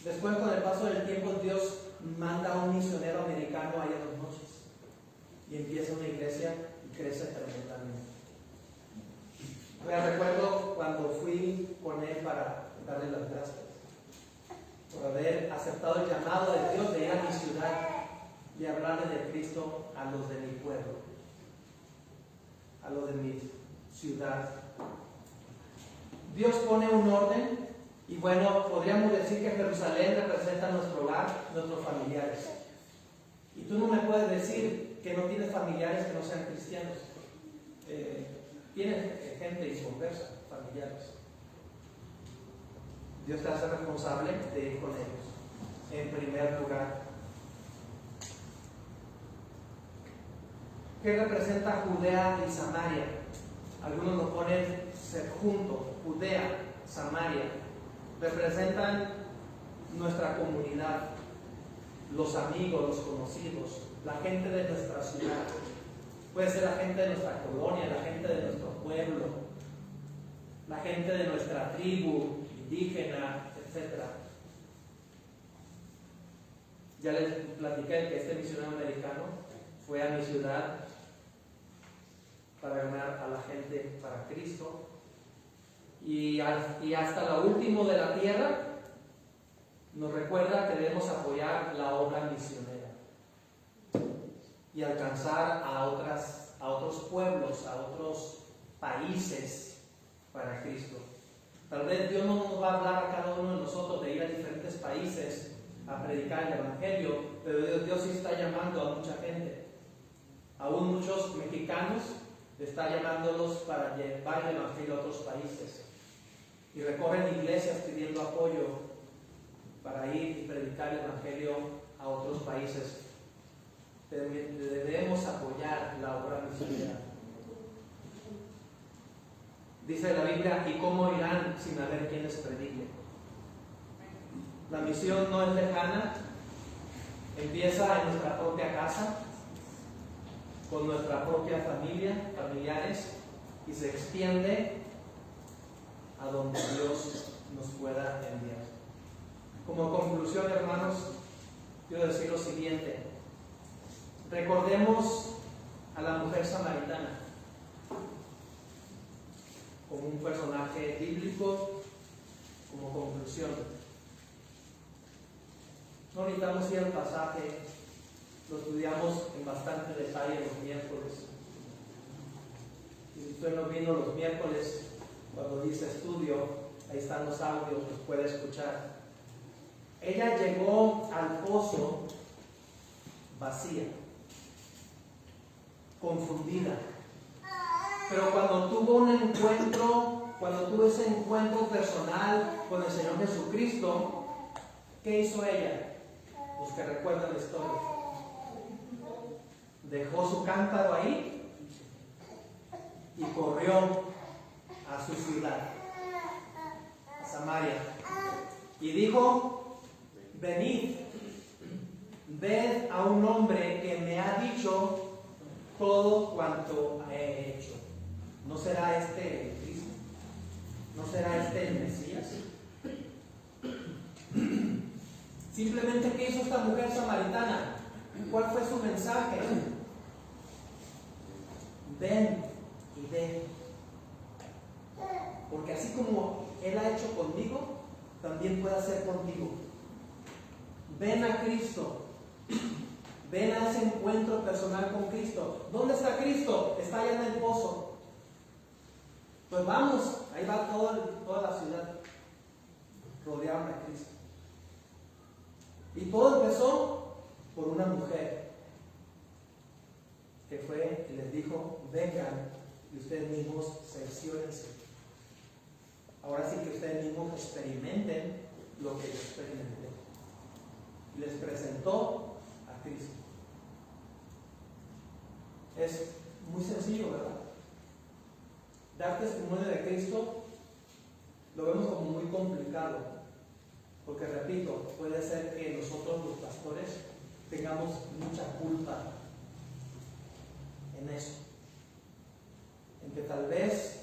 después con el paso del tiempo Dios manda a un misionero americano allá a los mochis y empieza una iglesia y crece tremendamente. Me recuerdo cuando fui con él para darle las gracias por haber aceptado el llamado de Dios de ir a mi ciudad y hablarle de Cristo a los de mi pueblo, a los de mi ciudad. Dios pone un orden y bueno, podríamos decir que Jerusalén representa nuestro hogar, nuestros familiares. Y tú no me puedes decir que no tienes familiares que no sean cristianos. Tienes gente inconversa, familiares. Dios te hace responsable de ir con ellos, en primer lugar. ¿Qué representa Judea y Samaria? Algunos lo ponen junto. Judea, Samaria, representan nuestra comunidad, los amigos, los conocidos, la gente de nuestra ciudad. Puede ser la gente de nuestra colonia, la gente de nuestro pueblo, la gente de nuestra tribu, indígena, etc. Ya les platiqué que este misionero americano fue a mi ciudad para ganar a la gente para Cristo. Y hasta lo último de la tierra nos recuerda que debemos apoyar la obra misionera y alcanzar a otros pueblos, a otros países para Cristo. Tal vez Dios no nos va a hablar a cada uno de nosotros de ir a diferentes países a predicar el Evangelio, pero Dios sí está llamando a mucha gente. Aún muchos mexicanos está llamándolos para llevar el Evangelio a otros países. Y recorren iglesias pidiendo apoyo para ir y predicar el Evangelio a otros países. Debemos apoyar la obra misionera. Dice la Biblia, ¿y cómo irán sin haber quienes prediquen? La misión no es lejana, empieza en nuestra propia casa, con nuestra propia familia, familiares, y se extiende a donde Dios nos pueda enviar. Como conclusión, hermanos, quiero decir lo siguiente. Recordemos a la mujer samaritana como un personaje bíblico, como conclusión. No necesitamos ir al pasaje, lo estudiamos en bastante detalle los miércoles. Si usted no vino los miércoles, cuando dice estudio, ahí están los audios, los puede escuchar. Ella llegó al pozo vacía, confundida. Pero cuando tuvo ese encuentro personal con el Señor Jesucristo, ¿qué hizo ella? Los que recuerdan la historia. Dejó su cántaro ahí y corrió a su ciudad, a Samaria, y dijo: venid, ved a un hombre que me ha dicho todo cuanto he hecho. ¿No será este el Cristo? ¿No será este el Mesías? Simplemente, ¿qué hizo esta mujer samaritana? ¿Cuál fue su mensaje? Ven y ve. Porque así como Él ha hecho conmigo, también puede hacer contigo. Ven a Cristo. Ven a ese encuentro personal con Cristo. ¿Dónde está Cristo? Está allá en el pozo. Pues vamos, ahí va toda la ciudad. Rodearon a Cristo. Y todo empezó por una mujer que fue y les dijo: vengan y ustedes mismos cerciórense. Ahora sí que ustedes mismos experimenten lo que yo experimenté. Y les presentó a Cristo. Es muy sencillo, ¿verdad? Dar testimonio de Cristo lo vemos como muy complicado, porque repito, puede ser que nosotros los pastores tengamos mucha culpa en eso, en que tal vez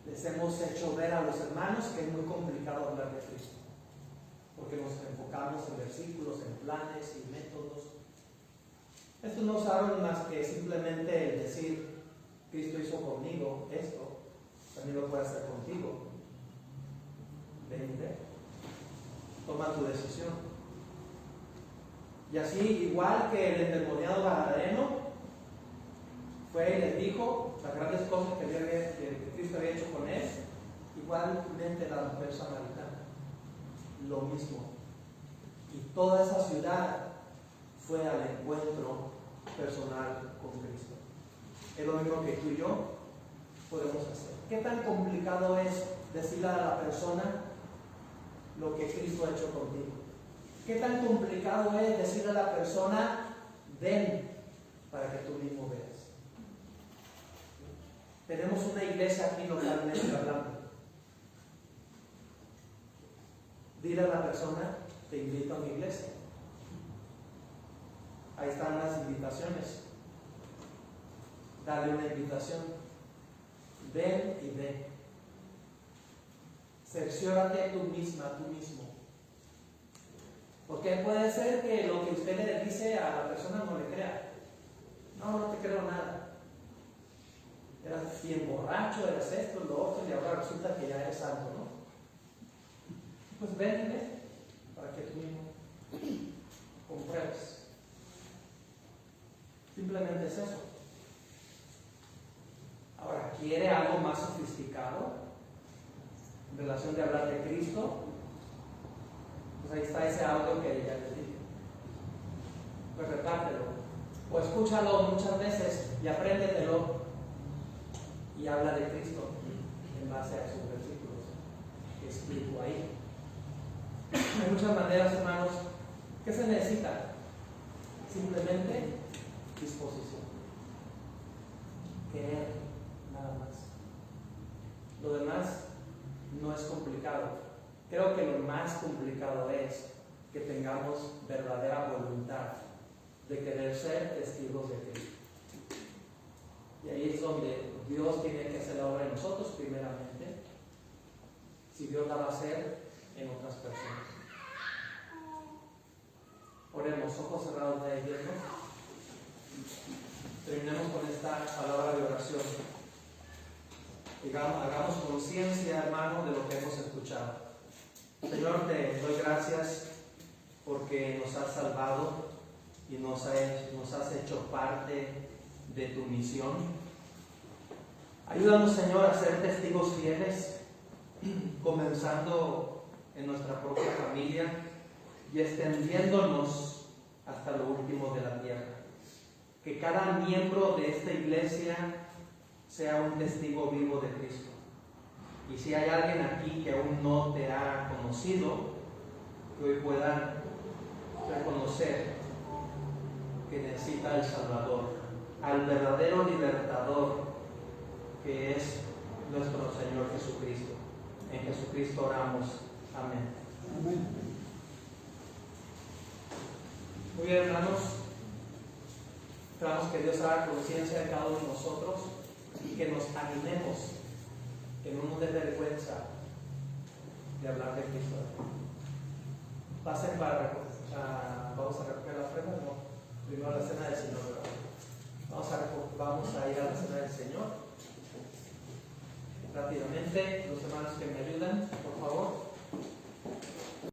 les hemos hecho ver a los hermanos que es muy complicado hablar de Cristo, porque nos enfocamos en versículos, en planes y métodos. Estos no saben más que simplemente el decir: Cristo hizo conmigo esto, también lo puede hacer contigo. Ven y ve. Toma tu decisión. Y así, igual que el endemoniado gadareno fue y les dijo las grandes cosas que Cristo había hecho con él, igualmente la mujer samaritana, lo mismo. Y toda esa ciudad fue al encuentro personal con Cristo. Es lo mismo que tú y yo podemos hacer. ¿Qué tan complicado es decirle a la persona lo que Cristo ha hecho contigo? ¿Qué tan complicado es decirle a la persona: ven para que tú mismo veas? Tenemos una iglesia aquí localmente hablando. Dile a la persona: te invito a mi iglesia. Ahí están las invitaciones. Dale una invitación. Ven y ven. Cerciórate tú misma, tú mismo. Porque puede ser que lo que usted le dice a la persona no le crea. No te creo nada. Eras bien borracho, eras esto, lo otro, y ahora resulta que ya eres santo, ¿no? Pues ven y ven, para que tú mismo compruebes. Simplemente es eso. Ahora, ¿quiere algo más sofisticado en relación de hablar de Cristo? Pues ahí está ese audio que ya les dije. Pues repártelo. O escúchalo muchas veces y apréndetelo. Y habla de Cristo en base a esos versículos que explico ahí. Hay muchas maneras, hermanos. ¿Qué se necesita? Simplemente disposición. Querer, nada más. Lo demás no es complicado. Creo que lo más complicado es que tengamos verdadera voluntad de querer ser testigos de Cristo. Y ahí es donde Dios tiene que hacer la obra en nosotros primeramente, si Dios la va a hacer en otras personas. Oremos, ojos cerrados de Dios. Terminemos con esta palabra de oración. Hagamos conciencia, hermano, de lo que hemos escuchado. Señor, te doy gracias porque nos has salvado y nos has hecho parte de tu misión. Ayúdanos, Señor, a ser testigos fieles, comenzando en nuestra propia familia y extendiéndonos hasta lo último de la tierra. Que cada miembro de esta iglesia sea un testigo vivo de Cristo. Y si hay alguien aquí que aún no te ha conocido, que hoy pueda reconocer que necesita al Salvador, al verdadero libertador que es nuestro Señor Jesucristo. En Jesucristo oramos. Amén. Amén. Muy bien, hermanos. Esperamos que Dios haga conciencia de cada uno de nosotros y que nos animemos, que no nos dé vergüenza de hablar de Cristo. Pasen vamos a recoger la ofrenda, no, primero la cena del Señor, ¿verdad? Vamos a ir a la cena del Señor. Rápidamente, los hermanos que me ayudan, por favor.